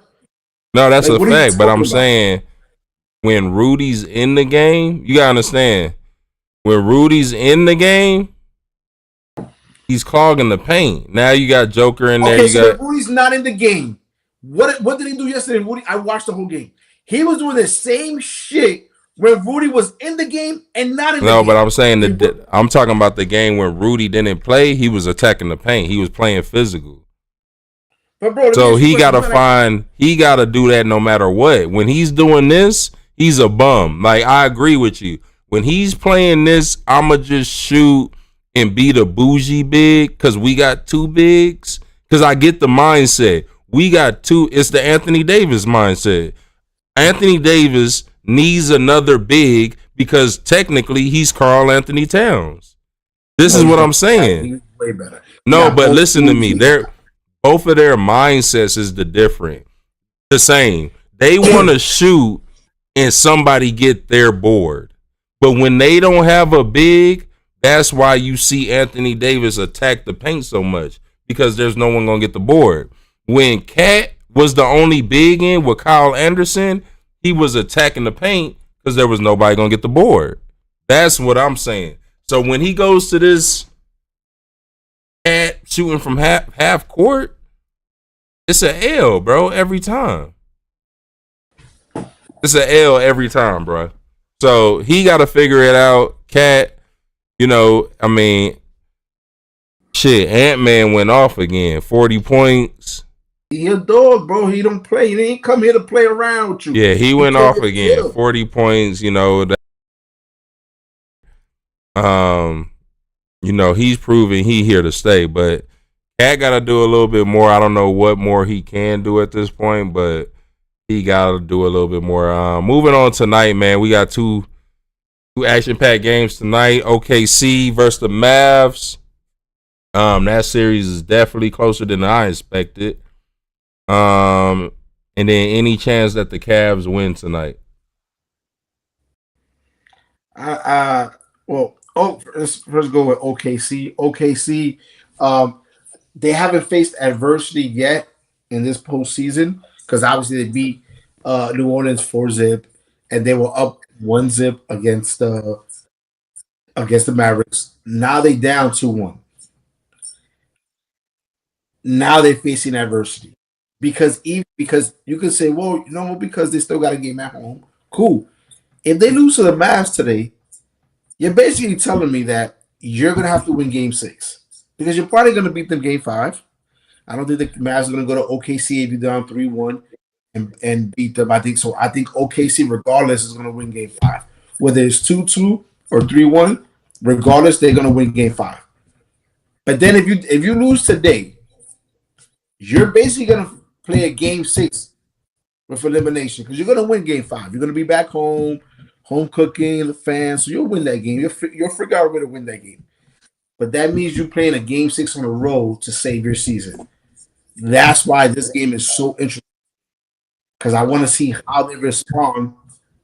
No, that's a fact. But I'm saying when Rudy's in the game, you gotta understand. When Rudy's in the game, he's clogging the paint. Now you got Joker in there. When Rudy's not in the game, what did he do yesterday? Rudy, I watched the whole game. He was doing the same shit when Rudy was in the game and not in the game. No, but I'm saying I'm talking about the game when Rudy didn't play. He was attacking the paint. He was playing physical. But bro, so he got to do that no matter what. When he's doing this, he's a bum. Like, I agree with you. When he's playing this, I'ma just shoot and be the bougie big because we got two bigs. Because I get the mindset. We got two. It's the Anthony Davis mindset. Anthony Davis needs another big because technically he's Karl Anthony Towns. This is what I'm saying. way better. No, but listen to me. Both of their mindsets is the same. They want to shoot and somebody get their board. But when they don't have a big, that's why you see Anthony Davis attack the paint so much, because there's no one going to get the board. When Cat was the only big in with Kyle Anderson, he was attacking the paint because there was nobody going to get the board. That's what I'm saying. So when he goes to this Cat shooting from half court, it's an L, bro, every time. It's an L every time, bro. So he got to figure it out. Cat, I mean, shit, Ant-Man went off again. 40 points. He a dog, bro. He don't play. He ain't come here to play around with you. Yeah, he went off again. 40 points, he's proving he here to stay. But Cat got to do a little bit more. I don't know what more he can do at this point, but he got to do a little bit more. Moving on tonight, man, we got two action-packed games tonight. OKC versus the Mavs. That series is definitely closer than I expected. And then any chance that the Cavs win tonight? Let's first go with OKC. OKC, they haven't faced adversity yet in this postseason because obviously they beat New Orleans 4-0, and they were up 1-0 against the Mavericks. Now they down 2-1. Now they're facing adversity because you can say, well, because they still got a game at home. Cool. If they lose to the Mavs today, you're basically telling me that you're gonna have to win Game 6 because you're probably gonna beat them Game 5. I don't think the Mavs are gonna go to OKC if you're down 3-1 and beat them. I think so. I think OKC, regardless, is gonna win Game 5. Whether it's 2-2 or 3-1, regardless, they're gonna win Game 5. But then if you lose today, you're basically gonna play a Game 6 with elimination because you're gonna win Game 5. You're gonna be back home cooking, the fans, so you'll win that game. You'll figure out a way to win that game. But that means you're playing a Game 6 on the road to save your season. That's why this game is so interesting, because I want to see how they respond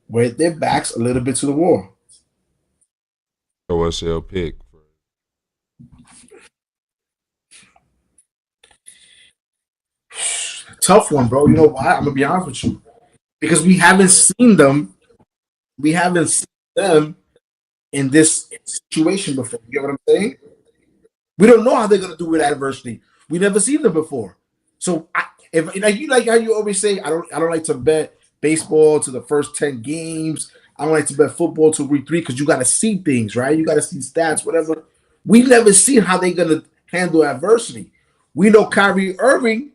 with their backs a little bit to the wall. So what's your pick? Tough one, bro. You know why? I'm gonna be honest with you, because we haven't seen them. We haven't seen them in this situation before. You get what I'm saying? We don't know how they're gonna do with adversity. We never seen them before. So like how you always say, I don't like to bet baseball to the first 10 games. I don't like to bet football to week 3 because you got to see things, right? You got to see stats, whatever. We never seen how they're gonna handle adversity. We know Kyrie Irving.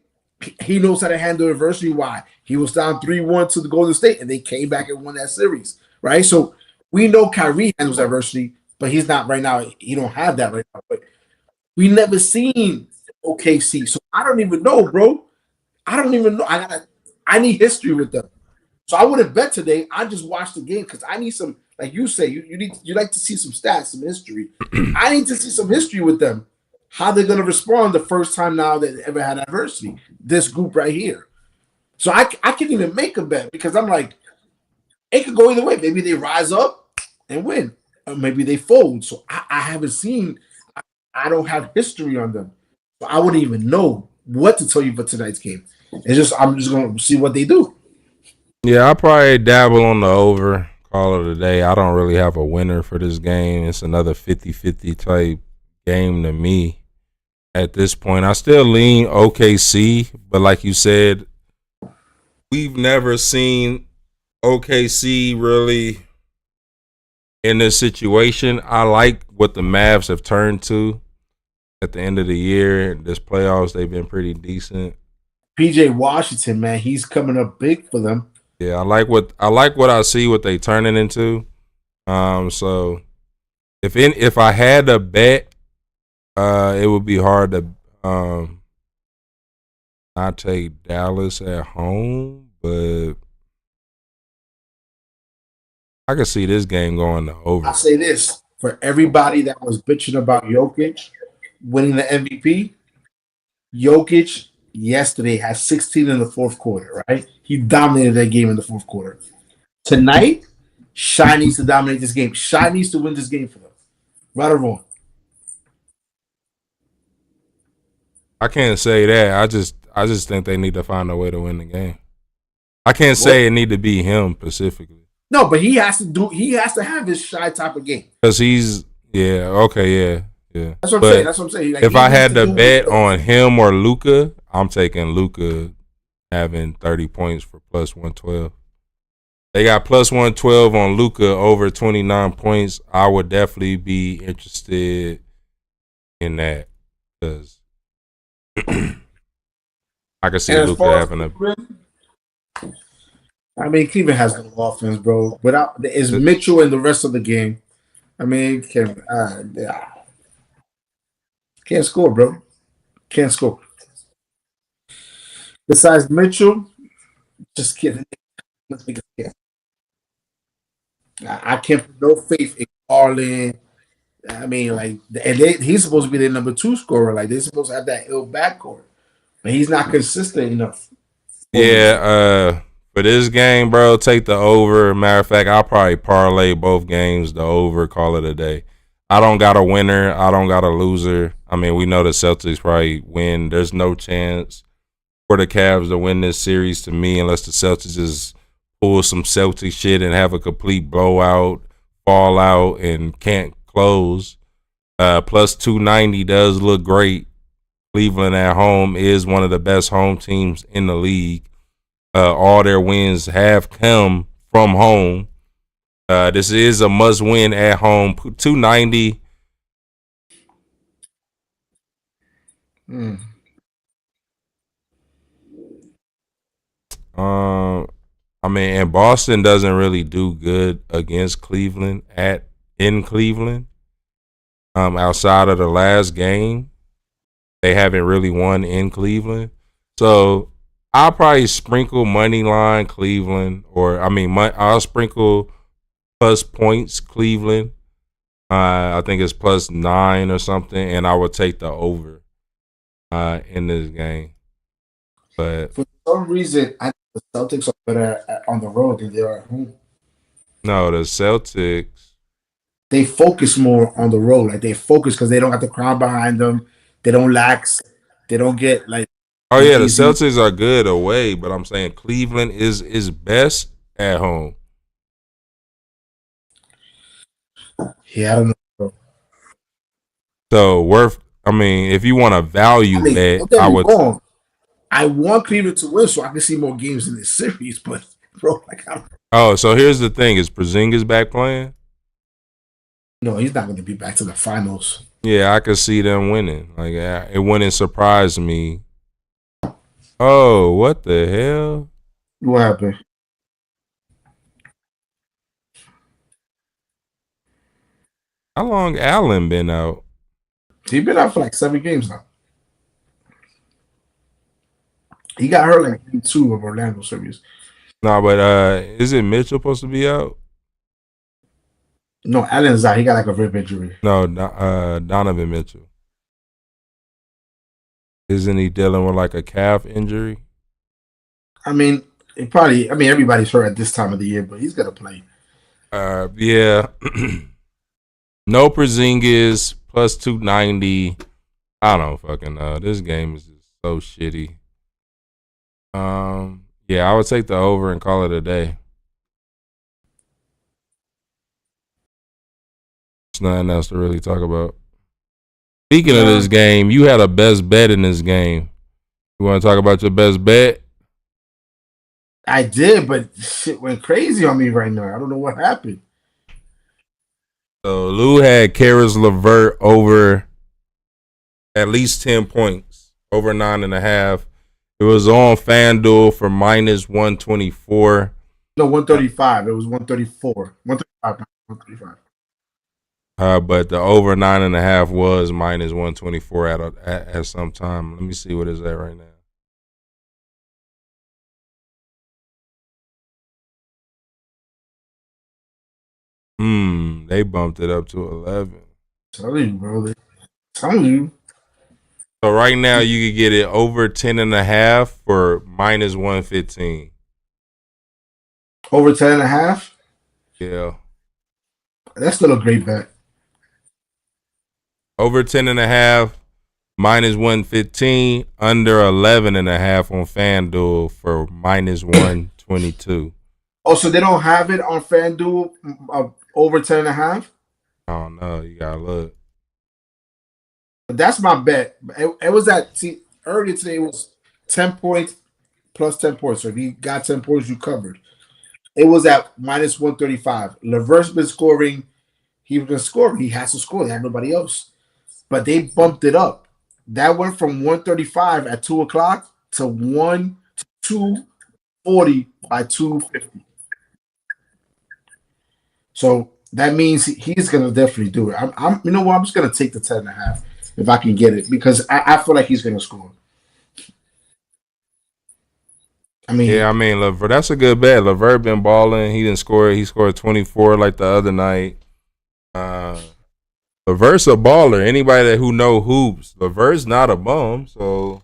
He knows how to handle adversity. Why? He was down 3-1 to the Golden State, and they came back and won that series, right? So we know Kyrie handles adversity, but he's not right now. He don't have that right now. But we never seen OKC, so I don't even know, bro. I don't even know. I need history with them. So I wouldn't bet today. I just watch the game because I need some, like you say, you like to see some stats, some history. I need to see some history with them. How they're gonna respond the first time now that they ever had adversity. This group right here. So I can't even make a bet because I'm like, it could go either way. Maybe they rise up and win, or maybe they fold. So I haven't seen. I don't have history on them, so I wouldn't even know what to tell you for tonight's game. I'm just gonna see what they do. Yeah, I'll probably dabble on the over. Call it a day. I don't really have a winner for this game. It's another 50-50 type game to me. At this point, I still lean OKC, but like you said, we've never seen OKC really in this situation. I like what the Mavs have turned to at the end of the year. This playoffs, they've been pretty decent. PJ Washington, man, he's coming up big for them. Yeah, I like what I see what they turning into. So if I had to bet, it would be hard to not take Dallas at home, but I can see this game going to over. I'll say this for everybody that was bitching about Jokic, winning the MVP. Jokic yesterday had 16 in the fourth quarter, right? He dominated that game in the fourth quarter. Tonight, Shai needs to dominate this game. Shai needs to win this game for them. Right or wrong? I can't say that. I just think they need to find a way to win the game. I can't say it need to be him specifically. No, but he has to have his Shai type of game. Because he's yeah. That's what I'm saying. Like, if I had to bet on him or Luka, I'm taking Luka having 30 points for plus 112. They got plus 112 on Luka over 29 points. I would definitely be interested in that because I can see Luka having a. I mean, Cleveland has no offense, bro. Without is Mitchell in the rest of the game. I mean, can't score, bro. Can't score. Besides Mitchell, just kidding. I can't put no faith in Garland. I mean, like, and he's supposed to be the number 2 scorer. Like, they're supposed to have that ill backcourt, but he's not consistent enough. Yeah, for this game, bro, take the over. Matter of fact, I'll probably parlay both games, the over, call it a day. I don't got a winner. I don't got a loser. I mean, we know the Celtics probably win. There's no chance for the Cavs to win this series to me unless the Celtics just pull some Celtic shit and have a complete blowout, fall out, and can't close. Plus 290 does look great. Cleveland at home is one of the best home teams in the league. All their wins have come from home. This is a must win at home. 290. I mean, and Boston doesn't really do good against Cleveland in Cleveland. Outside of the last game, they haven't really won in Cleveland. So I'll probably sprinkle money line Cleveland, or I'll sprinkle plus points Cleveland. I think it's plus 9 or something, and I would take the over in this game. But for some reason, I think the Celtics are better on the road than they are at home. No, the Celtics. They focus more on the road. Like, they focus because they don't got the crowd behind them. They don't lax. They don't get like. Oh yeah, the Celtics are good away, but I'm saying Cleveland is best at home. Yeah, I don't know. So if you want a value bet, I would. I want Cleveland to win so I can see more games in this series, but bro, so here's the thing: is Porzingis back playing? No, he's not going to be back to the finals. Yeah, I could see them winning. Like, it wouldn't surprise me. Oh, what the hell? What happened? How long Allen been out? He's been out for like 7 games now. He got hurt like in 2 of Orlando series. No, but isn't Mitchell supposed to be out? No, Allen's out. He got like a rib injury. No, Donovan Mitchell. Isn't he dealing with like a calf injury? I mean, everybody's hurt at this time of the year, but he's gonna play. Yeah. No Porzingis, plus 290. I don't fucking know. This game is just so shitty. Yeah, I would take the over and call it a day. There's nothing else to really talk about. Speaking of this game, you had a best bet in this game. You want to talk about your best bet? I did, but shit went crazy on me right now. I don't know what happened. So Lou had Caris LeVert over at least 10 points, over 9.5. It was on FanDuel for minus 124. No, 135. It was 134. 135. But the over 9.5 was minus 124 at some time. Let me see what it's at right now. They bumped it up to 11. Telling you, bro. Telling you. So right now you could get it over 10.5 for minus 115. Over 10.5. Yeah. That's still a great bet. Over 10.5, minus 115, under 11.5 on FanDuel for minus 122. Oh, so they don't have it on FanDuel over 10.5? I don't know. You gotta look. But that's my bet. It was at, see, earlier today it was 10 points plus 10 points. So if you got 10 points, you covered. It was at minus 135. Levert's been scoring. He was going to score. He has to score. They had nobody else. But they bumped it up. That went from 135 at 2 o'clock to 240 by 250. So that means he's going to definitely do it. I'm you know what? I'm just going to take the 10.5 if I can get it because I feel like he's going to score. I mean, Levert, that's a good bet. Levert been balling. He didn't score. He scored 24 like the other night. Levert's a baller. Anybody who know hoops, Levert's not a bum. So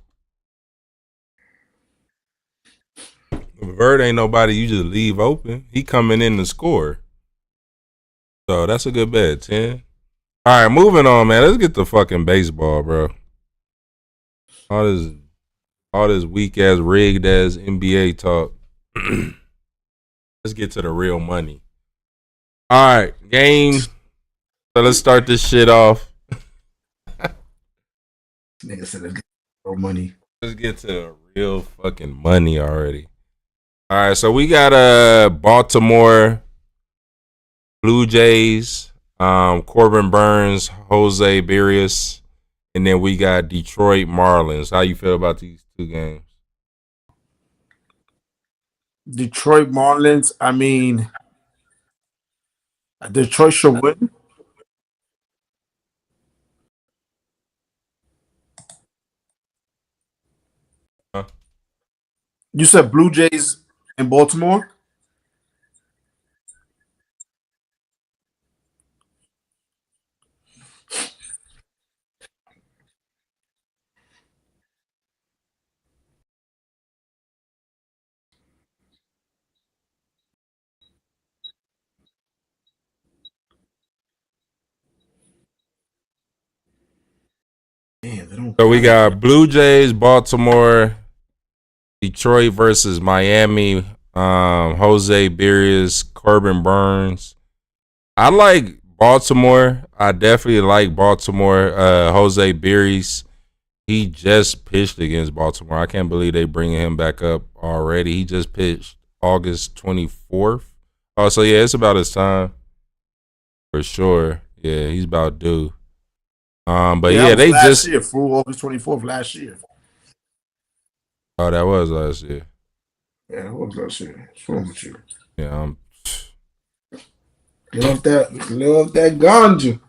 Levert ain't nobody you just leave open. He coming in to score. So that's a good bet, 10. All right, moving on, man. Let's get to fucking baseball, bro. All this weak ass, rigged ass NBA talk. Let's get to the real money. All right, game. So let's start this shit off. nigga said no money. Let's get to real fucking money already. All right, so we got Baltimore Blue Jays, Corbin Burns, Jose Berrios, and then we got Detroit Marlins. How you feel about these two games? Detroit Marlins. I mean, Detroit should win. You said Blue Jays in Baltimore? Damn, they don't So we got got Blue Jays, Baltimore, Detroit versus Miami. Jose Berrios, Corbin Burns. I like Baltimore. I definitely like Baltimore. Jose Berrios. He just pitched against Baltimore. I can't believe they bringing him back up already. He just pitched August 24th. Oh, so yeah, it's about his time for sure. Yeah, he's about due. But yeah, that was they last just. year, full August 24th last year. Oh, that was last year. Yeah, that was last year. What's wrong with you? Yeah. Get off that ganja.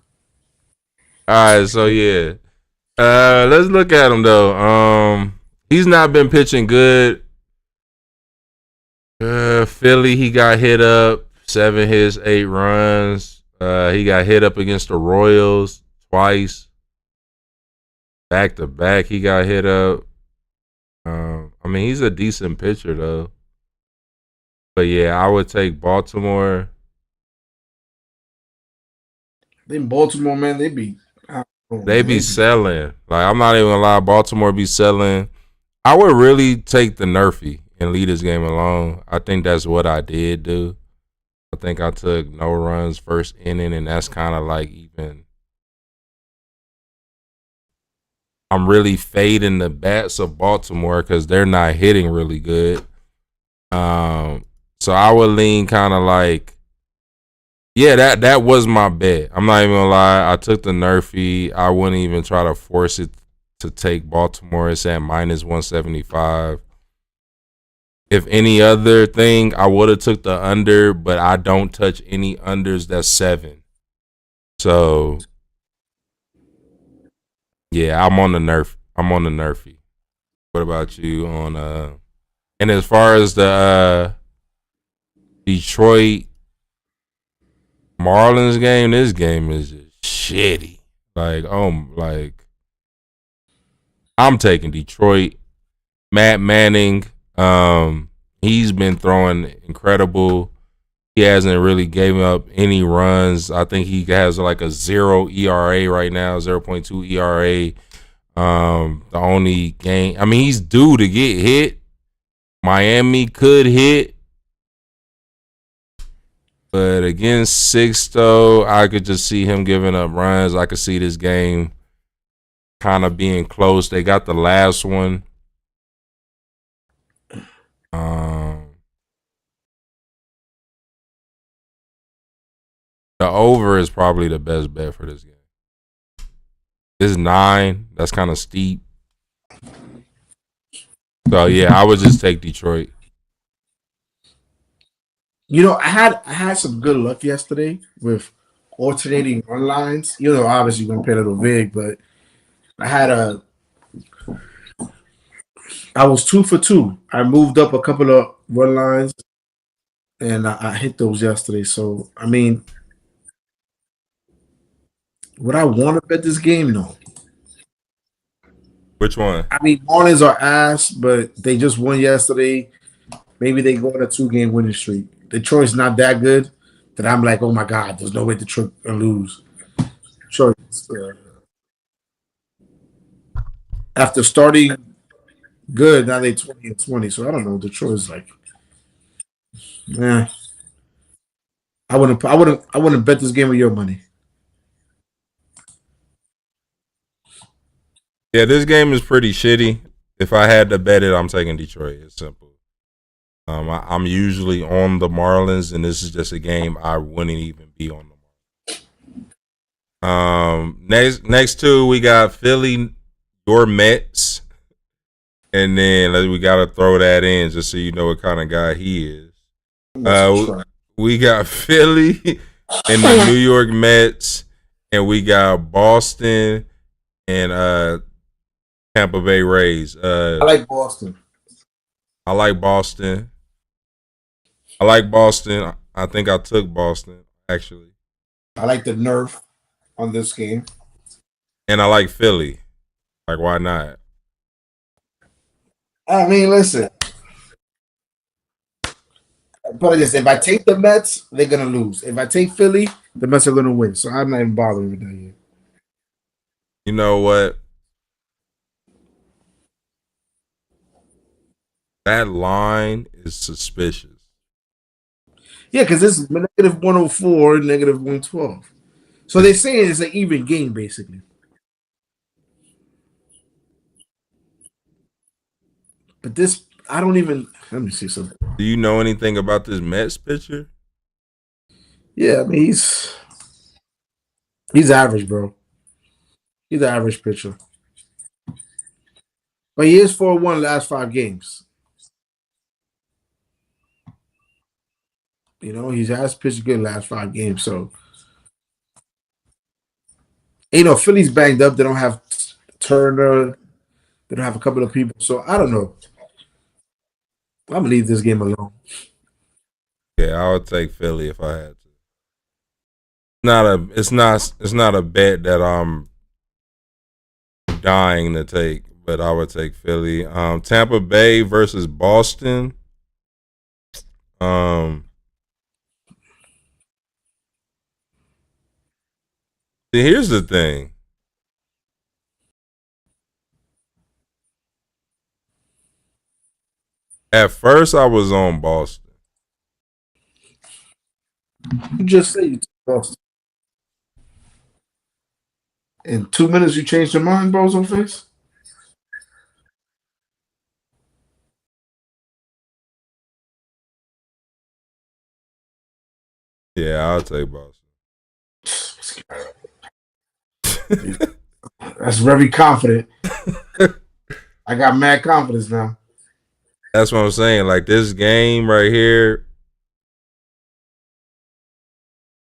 All right, so yeah. Let's look at him though. He's not been pitching good. Philly, he got hit up, 7 hits, 8 runs. He got hit up against the Royals twice. Back to back, he got hit up. I mean, he's a decent pitcher though. But yeah, I would take Baltimore. Then Baltimore, man, they be selling. Like, I'm not even gonna lie, Baltimore be selling. I would really take the Nerfy and leave this game alone. I think that's what I did do. I think I took no runs first inning, and that's kind of like even. I'm really fading the bats of Baltimore because they're not hitting really good. So I would lean kind of like, yeah, that was my bet. I'm not even gonna lie. I took the Nerfy. I wouldn't even try to force it to take Baltimore. It's at minus 175. If any other thing, I would have took the under, but I don't touch any unders that's 7. So yeah, I'm on the Nerfy. What about you on and as far as the Detroit Marlins game, this game is just shitty. Like I'm taking Detroit. Matt Manning, he's been throwing incredible. He hasn't really given up any runs. I think he has like a 0 ERA right now, 0.2 ERA. The only game, I mean, he's due to get hit. Miami could hit. But against Sixto, I could just see him giving up runs. I could see this game kind of being close. They got the last one. The over is probably the best bet for this game. It's 9. That's kind of steep. So yeah, I would just take Detroit. You know, I had some good luck yesterday with alternating run lines. You know, obviously you're gonna pay a little vig, but I was 2 for 2. I moved up a couple of run lines, and I hit those yesterday. So I mean, would I want to bet this game? No. Which one? I mean, Marlins are ass, but they just won yesterday. Maybe they go on a 2-game winning streak. Detroit's not that good that I'm like, oh my God, there's no way Detroit can lose. Detroit, after starting good, now they 20-20. So I don't know. Detroit's like, I wouldn't bet this game with your money. Yeah, this game is pretty shitty. If I had to bet it, I'm taking Detroit. It's simple. I'm usually on the Marlins, and this is just a game I wouldn't even be on the Marlins. Next two, we got Philly, your Mets, and then we got to throw that in just so you know what kind of guy he is. We got Philly and the New York Mets, and we got Boston and Tampa Bay Rays. I like Boston. I like Boston. I like Boston. I think I took Boston, actually. I like the nerf on this game. And I like Philly. Like, why not? I mean, listen. But if I take the Mets, they're gonna lose. If I take Philly, the Mets are gonna win. So I'm not even bothering with that yet. You know what? That line is suspicious. Yeah, because this is negative 104, negative 112. So they're saying it's an even game, basically. But this, I don't even. Let me see something. Do you know anything about this Mets pitcher? Yeah, I mean he's average, bro. He's an average pitcher. But he is 4-1 last 5 games. You know, he has pitched good last 5 games. So, you know, Philly's banged up. They don't have Turner. They don't have a couple of people. So I don't know. I'm gonna leave this game alone. Yeah, I would take Philly if I had to. It's not a bet that I'm dying to take, but I would take Philly. Tampa Bay versus Boston. See, here's the thing. At first, I was on Boston. You just say you took Boston. In 2 minutes, you changed your mind, Bozo Face? Yeah, I'll take Boston. That's very confident. I got mad confidence now. That's what I'm saying. Like this game right here.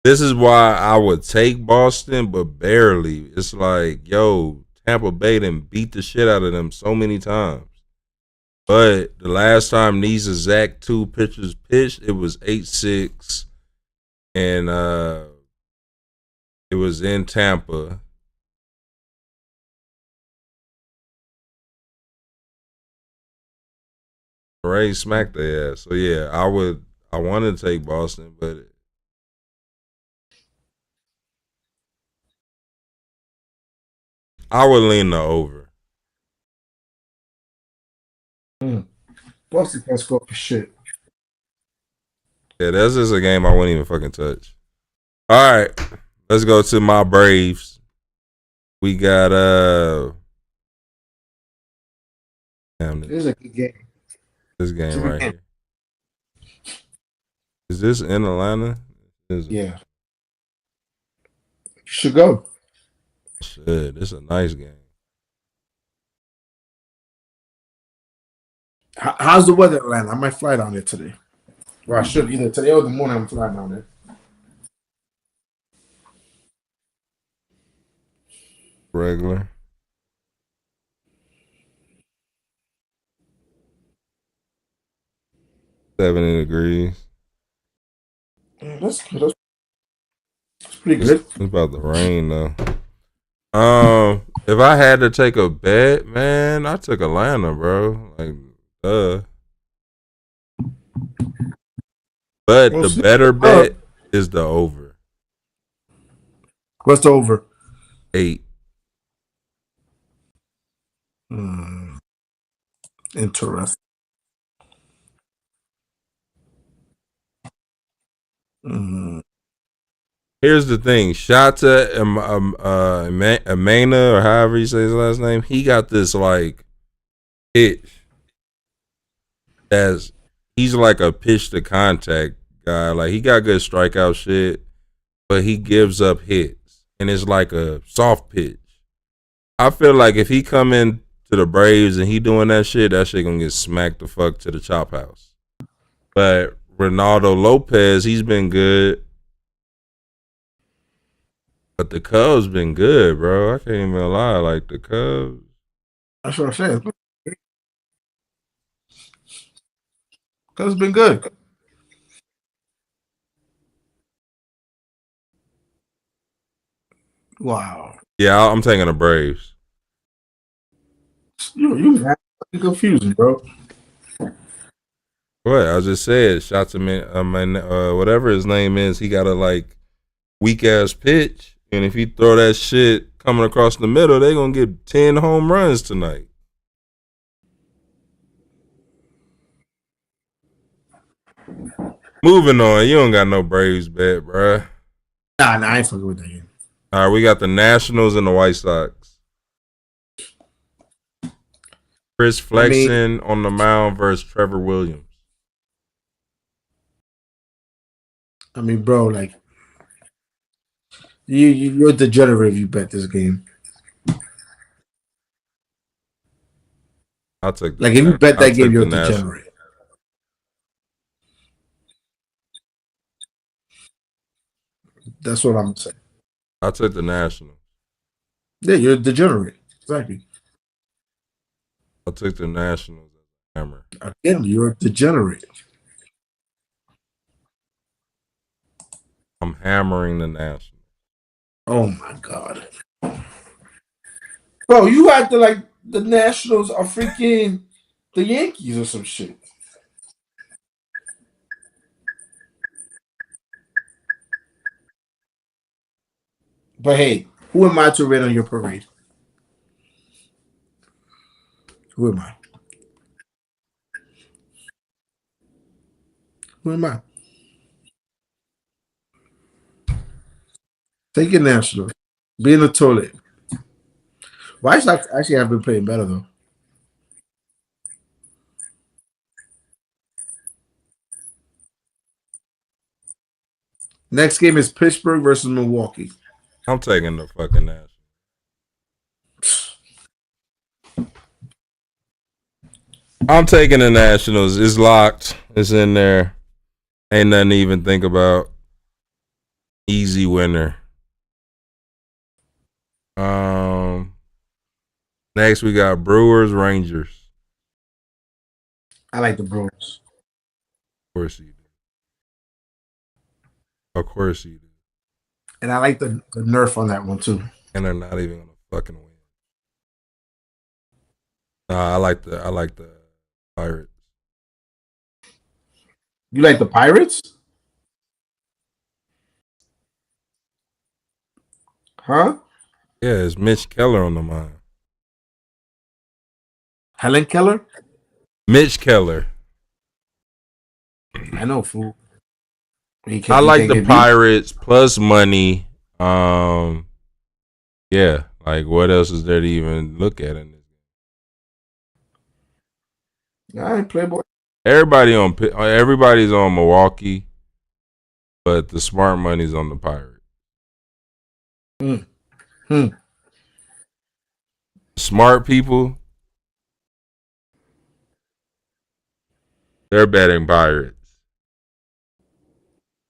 This is why I would take Boston, but barely. It's like, yo, Tampa Bay done beat the shit out of them so many times. But the last time these exact 2 pitchers pitched, it was 8-6. And it was in Tampa. Rays smacked their ass. So yeah, I wanted to take Boston, but I would lean the over. Boston can't score for shit. Yeah, that's just a game I wouldn't even fucking touch. All right, let's go to my Braves. We got damn This is a good game. this game right here. Is this in Atlanta? Yeah. You should go. Shit, this is a nice game. How's the weather in Atlanta? I might fly down there today. Or I should either today or the morning. I'm flying down there. Regular. $70 degrees. That's good. That's pretty good. It's about to rain though. If I had to take a bet, man, I took Atlanta, bro. Like, But the better bet is the over. What's the over? 8. Interesting. Here's the thing: Shata Amena, or however you say his last name, he got this like pitch. As he's like a pitch to contact guy. Like he got good strikeout shit, but he gives up hits, and it's like a soft pitch. I feel like if he come in to the Braves and he doing that shit gonna get smacked the fuck to the chop house. But Ronaldo Lopez, he's been good. But the Cubs been good, bro. I can't even lie. Like the Cubs. That's what I'm saying. Cubs been good. Wow. Yeah, I'm taking the Braves. You confusing, bro. What? I just said shots him in, whatever his name is, he got a like weak ass pitch. And if he throw that shit coming across the middle, they gonna get 10 home runs tonight. Moving on, you don't got no Braves bet, bruh. Nah, I ain't fucking with that game. All right, we got the Nationals and the White Sox. Chris Flexen on the mound versus Trevor Williams. I mean, bro, like you're degenerate if you bet this game. I'll take like if you bet that game, you're degenerate. That's what I'm saying. I'll take the Nationals. Yeah, you're a degenerate. Exactly. I'll take the Nationals as a hammer. Again, you're a degenerate. I'm hammering the Nationals. Oh my god. Bro, you acting like the Nationals are freaking the Yankees or some shit. But hey, who am I to rain on your parade? Who am I? Who am I? Take your Nationals. Be in the toilet. White Sox actually have been playing better though. Next game is Pittsburgh versus Milwaukee. I'm taking the fucking Nationals. I'm taking the Nationals. It's locked. It's in there. Ain't nothing to even think about. Easy winner. Next we got Brewers, Rangers. I like the Brewers. Of course you do. Of course you do. And I like the nerf on that one too. And they're not even gonna fucking win. Nah, I like the Pirates. You like the Pirates? Huh? Yeah, it's Mitch Keller on the mind. Helen Keller? Mitch Keller. I know, fool. I He like can't the get beat. Pirates plus money. Yeah. Like, what else is there to even look at in this? All right, Playboy. Everybody's on Milwaukee, but the smart money's on the Pirates. Hmm. Smart people, they're betting Pirates.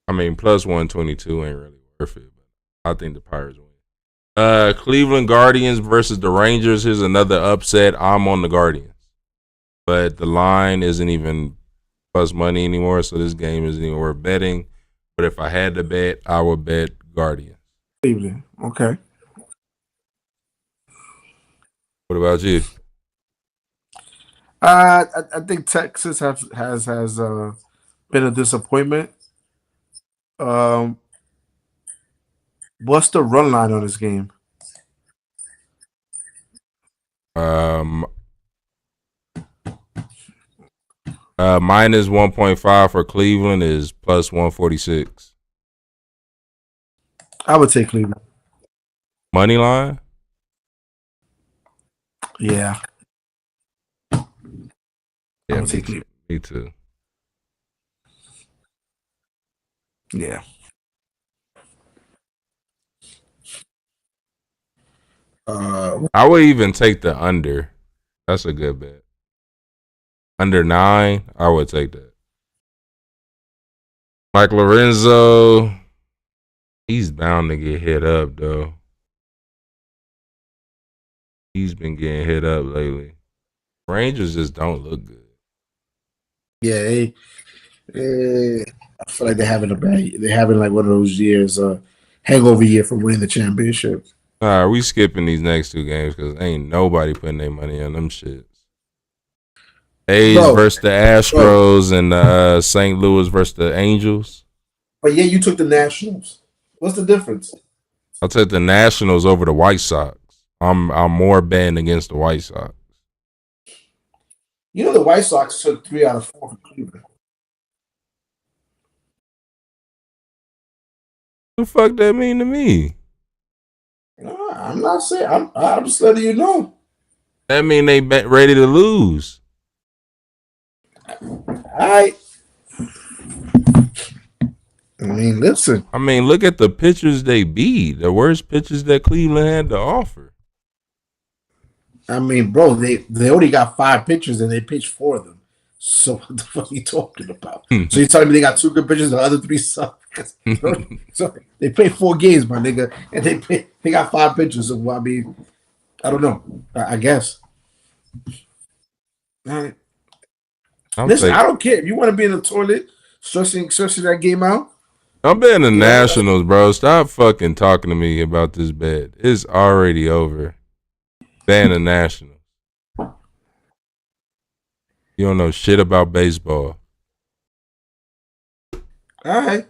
I mean, plus 122 ain't really worth it, but I think the Pirates win. Cleveland Guardians versus the Rangers. Here's another upset. I'm on the Guardians, but the line isn't even plus money anymore, so this game isn't even worth betting. But if I had to bet, I would bet Guardians. Cleveland. Okay. What about you? I think Texas has been a disappointment. What's the run line on this game? Um, minus 1.5 for Cleveland is plus 146. I would take Cleveland. Money line? Yeah. Yeah, would take Cleveland. Me too. Yeah. I would even take the under. That's a good bet. Under 9, I would take that. Mike Lorenzo, he's bound to get hit up, though. He's been getting hit up lately. Rangers just don't look good. Yeah, I feel like they're having like one of those years, hangover year from winning the championship. We skipping these next 2 games because ain't nobody putting their money on them shits. A's versus the Astros and St. Louis versus the Angels. But yeah, you took the Nationals. What's the difference? I'll take the Nationals over the White Sox. I'm more betting against the White Sox. You know the White Sox took 3 out of 4 from Cleveland. What the fuck that mean to me? No, I'm not saying. I'm just letting you know. That mean they ready to lose. All right. I mean, listen. I mean, look at the pitchers they beat. The worst pitchers that Cleveland had to offer. I mean, bro, they only got 5 pitchers and they pitched 4 of them. So what the fuck are you talking about? So you're telling me they got 2 good pitchers, the other 3 suck? So they played 4 games, my nigga, and they got 5 pitchers. So I mean, I don't know. I guess. All right. Listen, I don't care if you want to be in the toilet stretching that game out. I'm betting the Nationals, bro. Stop fucking talking to me about this bet. It's already over. Betting the Nationals. You don't know shit about baseball. All right.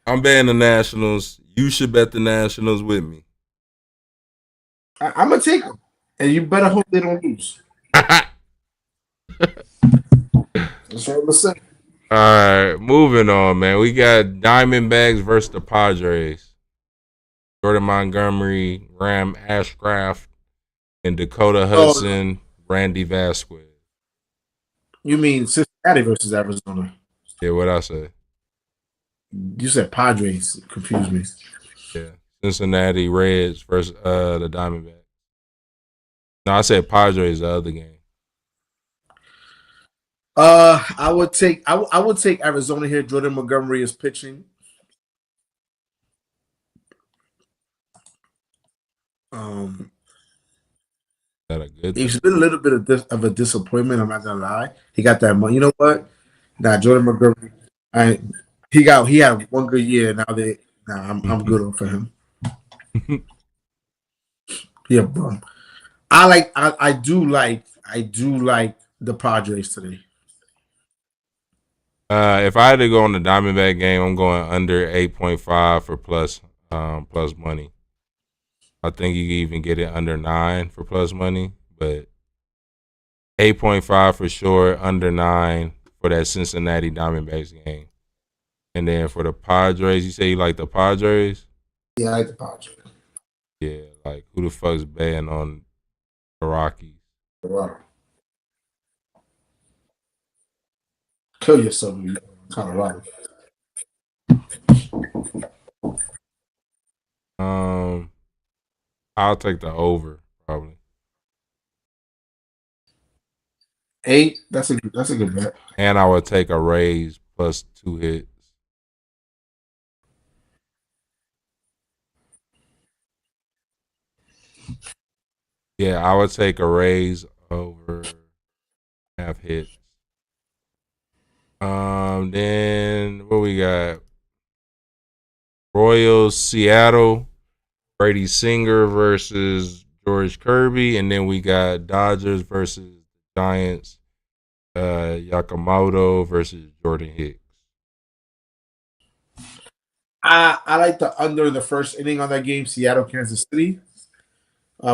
I'm betting the Nationals. You should bet the Nationals with me. I'm going to take them. And you better hope they don't lose. That's what I'm going to say. All right, moving on, man. We got Diamondbacks versus the Padres. Jordan Montgomery, Graham Ashcraft, and Dakota Hudson, Randy Vasquez. You mean Cincinnati versus Arizona? Yeah, what I say? You said Padres. Confused me. Yeah, Cincinnati Reds versus the Diamondbacks. No, I said Padres the other game. I would take Arizona here. Jordan Montgomery is pitching. It's been a little bit of a disappointment. I'm not gonna lie. He got that money. You know what? Nah, Jordan Montgomery. He had one good year. I'm good for him. Yeah, bro. I do like the Padres today. If I had to go on the Diamondback game, I'm going under 8.5 for plus money. I think you can even get it under 9 for plus money, but 8.5 for sure, under 9 for that Cincinnati Diamondbacks game. And then for the Padres, you say you like the Padres? Yeah, I like the Padres. Yeah, like who the fuck's betting on the Rockies? Wow. Kill yourself in Colorado. I'll take the over probably, 8. That's a good bet. and I would take a Rays plus 2 hits. Yeah, I would take a Rays over half hits. Then what we got? Royals, Seattle, Brady Singer versus George Kirby, and then we got Dodgers versus Giants, Yakamoto versus Jordan Hicks. I like the under the first inning on that game, Seattle, Kansas City.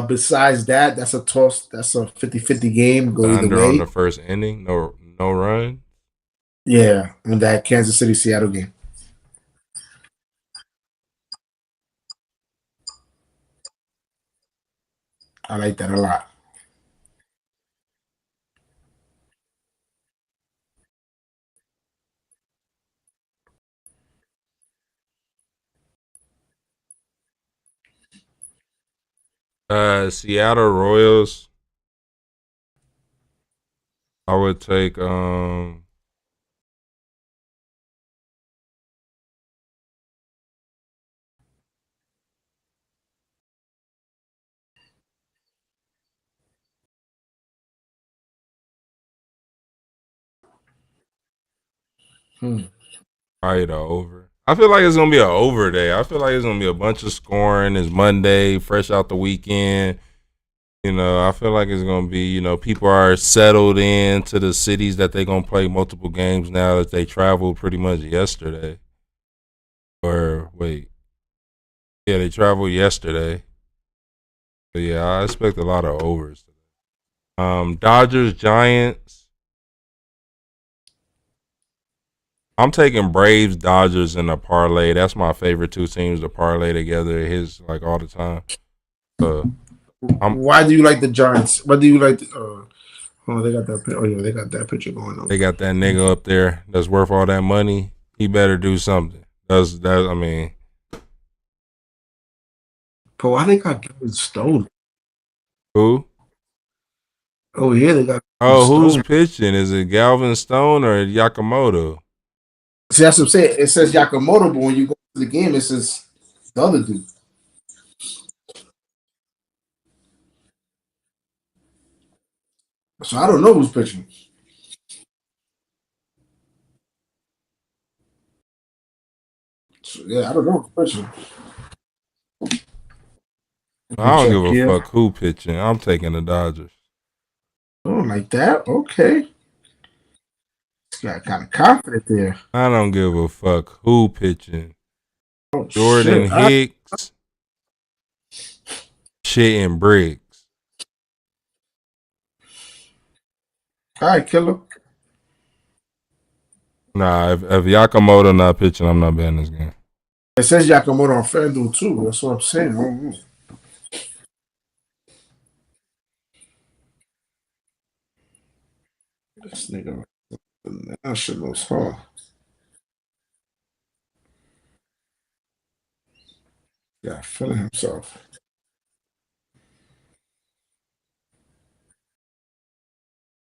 Besides that, that's a toss. That's a 50-50 game. Go The either under on way. the first inning, no run. Yeah, in that Kansas City Seattle game. I like that a lot. Seattle Royals. I would take probably the over. I feel like it's gonna be an over day. I feel like it's gonna be a bunch of scoring. It's Monday, fresh out the weekend. I feel like it's gonna be. People are settled into the cities that they're gonna play multiple games now that they traveled pretty much yesterday. Or wait, yeah, they traveled yesterday. But yeah, I expect a lot of overs. Dodgers, Giants. I'm taking Braves, Dodgers in a parlay. That's my favorite two teams to parlay together. His like all the time. Why do you like the Giants? Why do you like? Oh, they got that. Oh yeah, they got that picture going on. They got that nigga up there that's worth all that money. He better do something. That's that. I mean, But why they got Gavin Stone? who? Oh yeah, they got. Oh, who's Stone. pitching? Is it Galvin Stone or Yakamoto? See, that's what I'm saying. It says Yakamoto, but when you go to the game, it says the other dude. So I don't know who's pitching. So, yeah, I don't know who's pitching. I don't give Check a here. fuck who pitching. I'm taking the Dodgers. Oh, like that? Okay. Got kind of confident there. I don't give a fuck who pitching. Oh, Jordan shit. Hicks, shitting bricks. All right, killer. Nah, if Yakamoto not pitching, I'm not betting this game. It says Yakamoto on FanDuel too. That's what I'm saying. I don't know. This nigga, that shit looks hard. Yeah, feeling himself.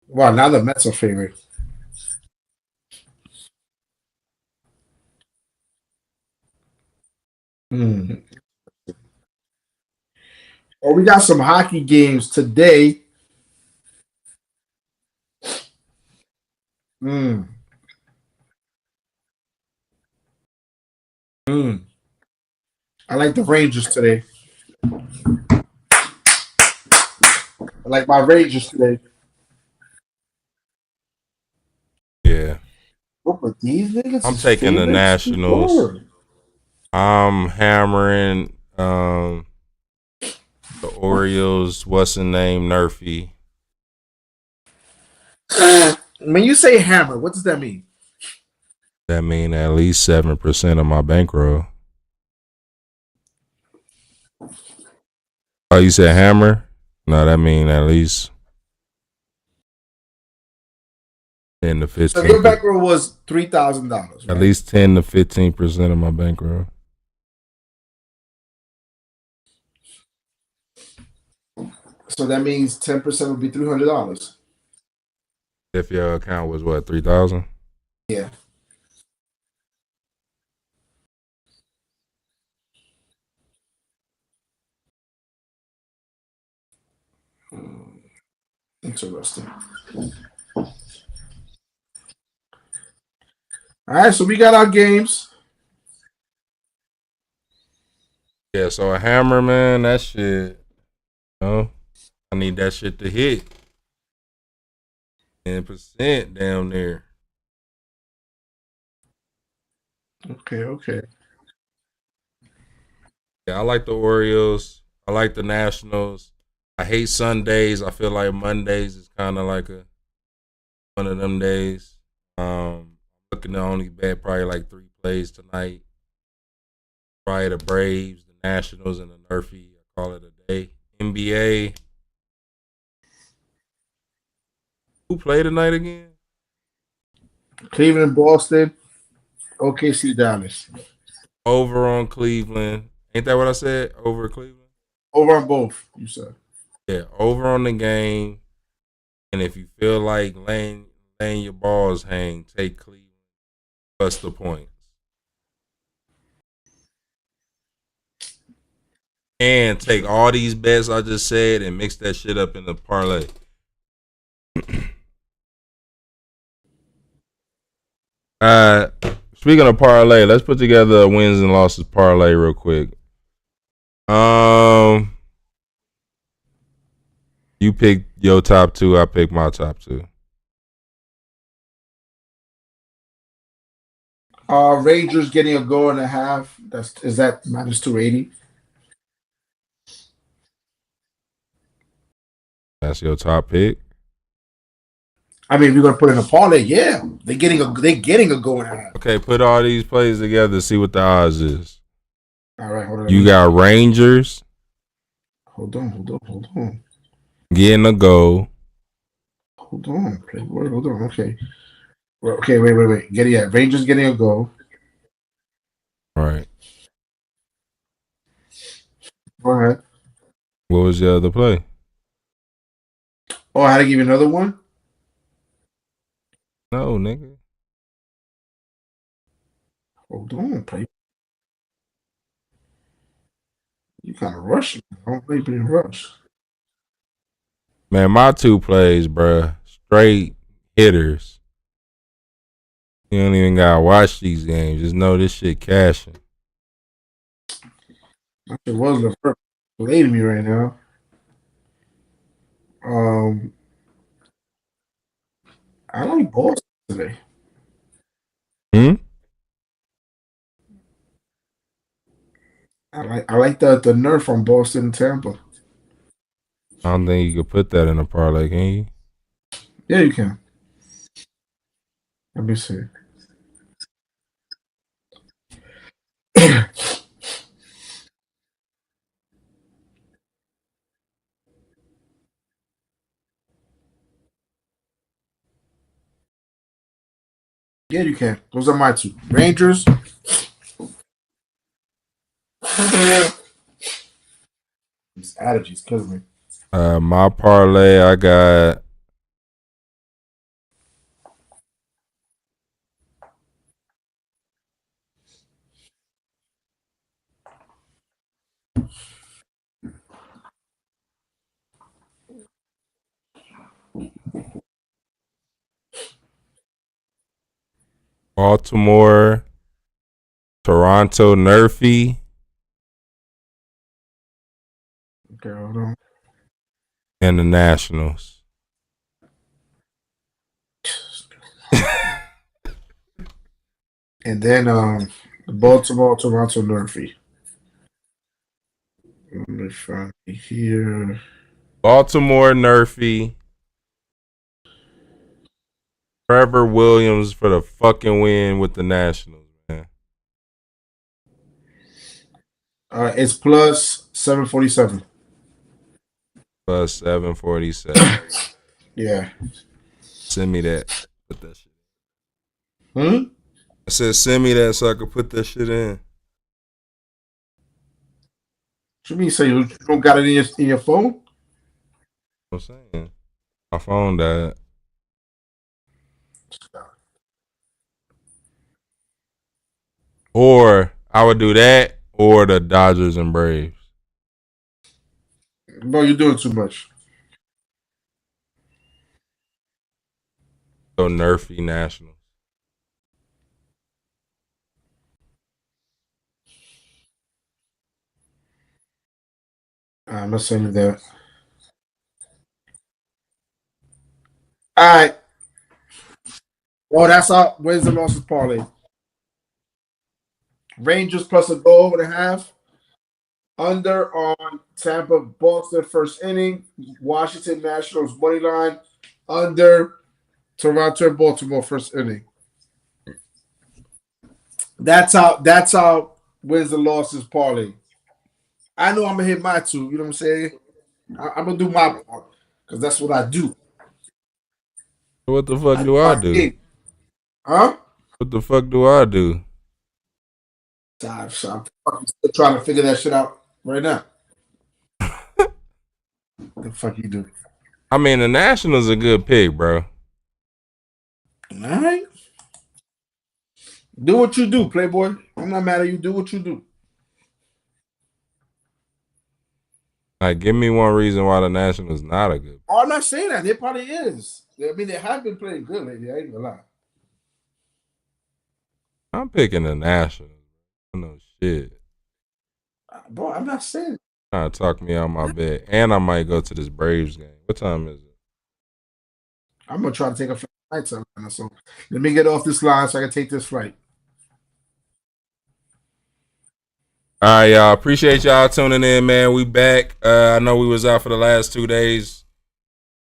Wow, now the Mets are favorite. Hmm. Oh, we got some hockey games today. Mm. Mm. I like the Rangers today. I like my Rangers today. Yeah. What but these niggas? I'm taking the Nationals. Word. I'm hammering the Orioles. What's the name? Nerfy. When you say hammer, what does that mean? That mean at least 7% of my bankroll. Oh, you said hammer? No, that mean at least 10 to 15. So your bankroll was $3,000. Right? At least 10 to 15% of my bankroll. So that means 10% would be $300. If your account was what, 3,000? Yeah. Interesting. All right, so we got our games. Yeah, so a hammer, man, that shit, I need that shit to hit. 10% down there. Okay. Yeah, I like the Orioles. I like the Nationals. I hate Sundays. I feel like Mondays is kind of like one of them days. Looking to only bet probably like 3 plays tonight. Probably the Braves, the Nationals, and the Nerfy. I call it a day. NBA. Who played tonight again? Cleveland, Boston, OKC, Dallas. Over on Cleveland. Ain't that what I said? Over Cleveland? Over on both, you said. Yeah, over on the game. And if you feel like laying your balls hang, take Cleveland plus the points. And take all these bets I just said and mix that shit up in the parlay. Speaking of parlay, let's put together a wins and losses parlay real quick. You pick your top 2, I pick my top 2. Rangers getting a goal and a half. Is that minus 280? That's your top pick. I mean, if you're gonna put in a parlay, yeah, they're getting a goal and a half. Okay, put all these plays together, see what the odds is. All right, hold on. You got Rangers. Hold on. Getting a goal. Hold on, Playboy. Hold on. Okay. Okay, wait. Rangers getting a goal. All right. Go ahead. What was the other play? Oh, I had to give you another one? No, nigga. Hold on, Playboy. You kind of rushing. I don't play in rush. Man, my 2 plays, bruh. Straight hitters. You don't even gotta watch these games. Just know this shit cashing. That shit was the first play to me right now. I like Boston today. I like the nerf on Boston and Tampa. I don't think you could put that in a parlay, can you? Yeah, you can. Let me see. Yeah, you can. Those are my 2. Rangers. These allergies killing me. My parlay, I got Baltimore, Toronto, Nerfy, Okay, hold on. and the Nationals. And then the Baltimore Toronto Murphy. Let me find it here. Baltimore Nerfy. Trevor Williams for the fucking win with the Nationals, man. It's plus 747. Plus 747. Yeah. Send me that. Put that shit. Hmm? I said send me that so I could put that shit in. What you mean? So you don't got it in your phone? I'm saying. My phone died. Or I would do that or the Dodgers and Braves. Bro, you're doing too much. So Nerfy Nationals. I'm gonna send you that. All right. Well, that's our wins and losses parlay. Rangers plus a goal and a half. Under on Tampa Boston first inning. Washington Nationals money line. Under Toronto and Baltimore first inning. That's how wins and losses parlay. I know I'm gonna hit my two. You know what I'm saying? I'm gonna do my part because that's what I do. What the fuck do I do? Huh? What the fuck do I do? I'm still trying to figure that shit out right now. What the fuck you do? I mean, the Nationals a good pick, bro. All right. Do what you do, Playboy. I'm not mad at you. Do what you do. Like, give me one reason why the Nationals not a good. Oh, I'm not saying that. They probably is. I mean, they have been playing good lately. I ain't gonna lie. I'm picking the Nationals. No shit. Bro, I'm not saying it. Trying to talk me out my bed. And I might go to this Braves game. What time is it? I'm gonna try to take a flight time. So let me get off this line so I can take this flight. All right, y'all. Appreciate y'all tuning in, man. We back. I know we was out for the last 2 days.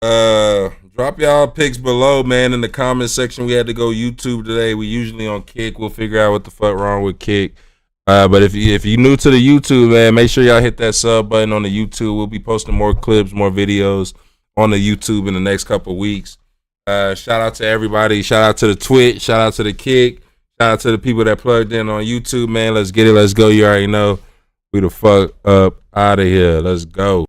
Drop y'all picks below, man, in the comment section. We had to go YouTube today. We usually on Kick. We'll figure out what the fuck wrong with Kick. But if you new to the YouTube, man, make sure y'all hit that sub button on the YouTube. We'll be posting more clips, more videos on the YouTube in the next couple of weeks. Shout out to everybody. Shout out to the Twitch. Shout out to the Kick. Shout out to the people that plugged in on YouTube, man. Let's get it. Let's go. You already know. We the fuck up out of here. Let's go.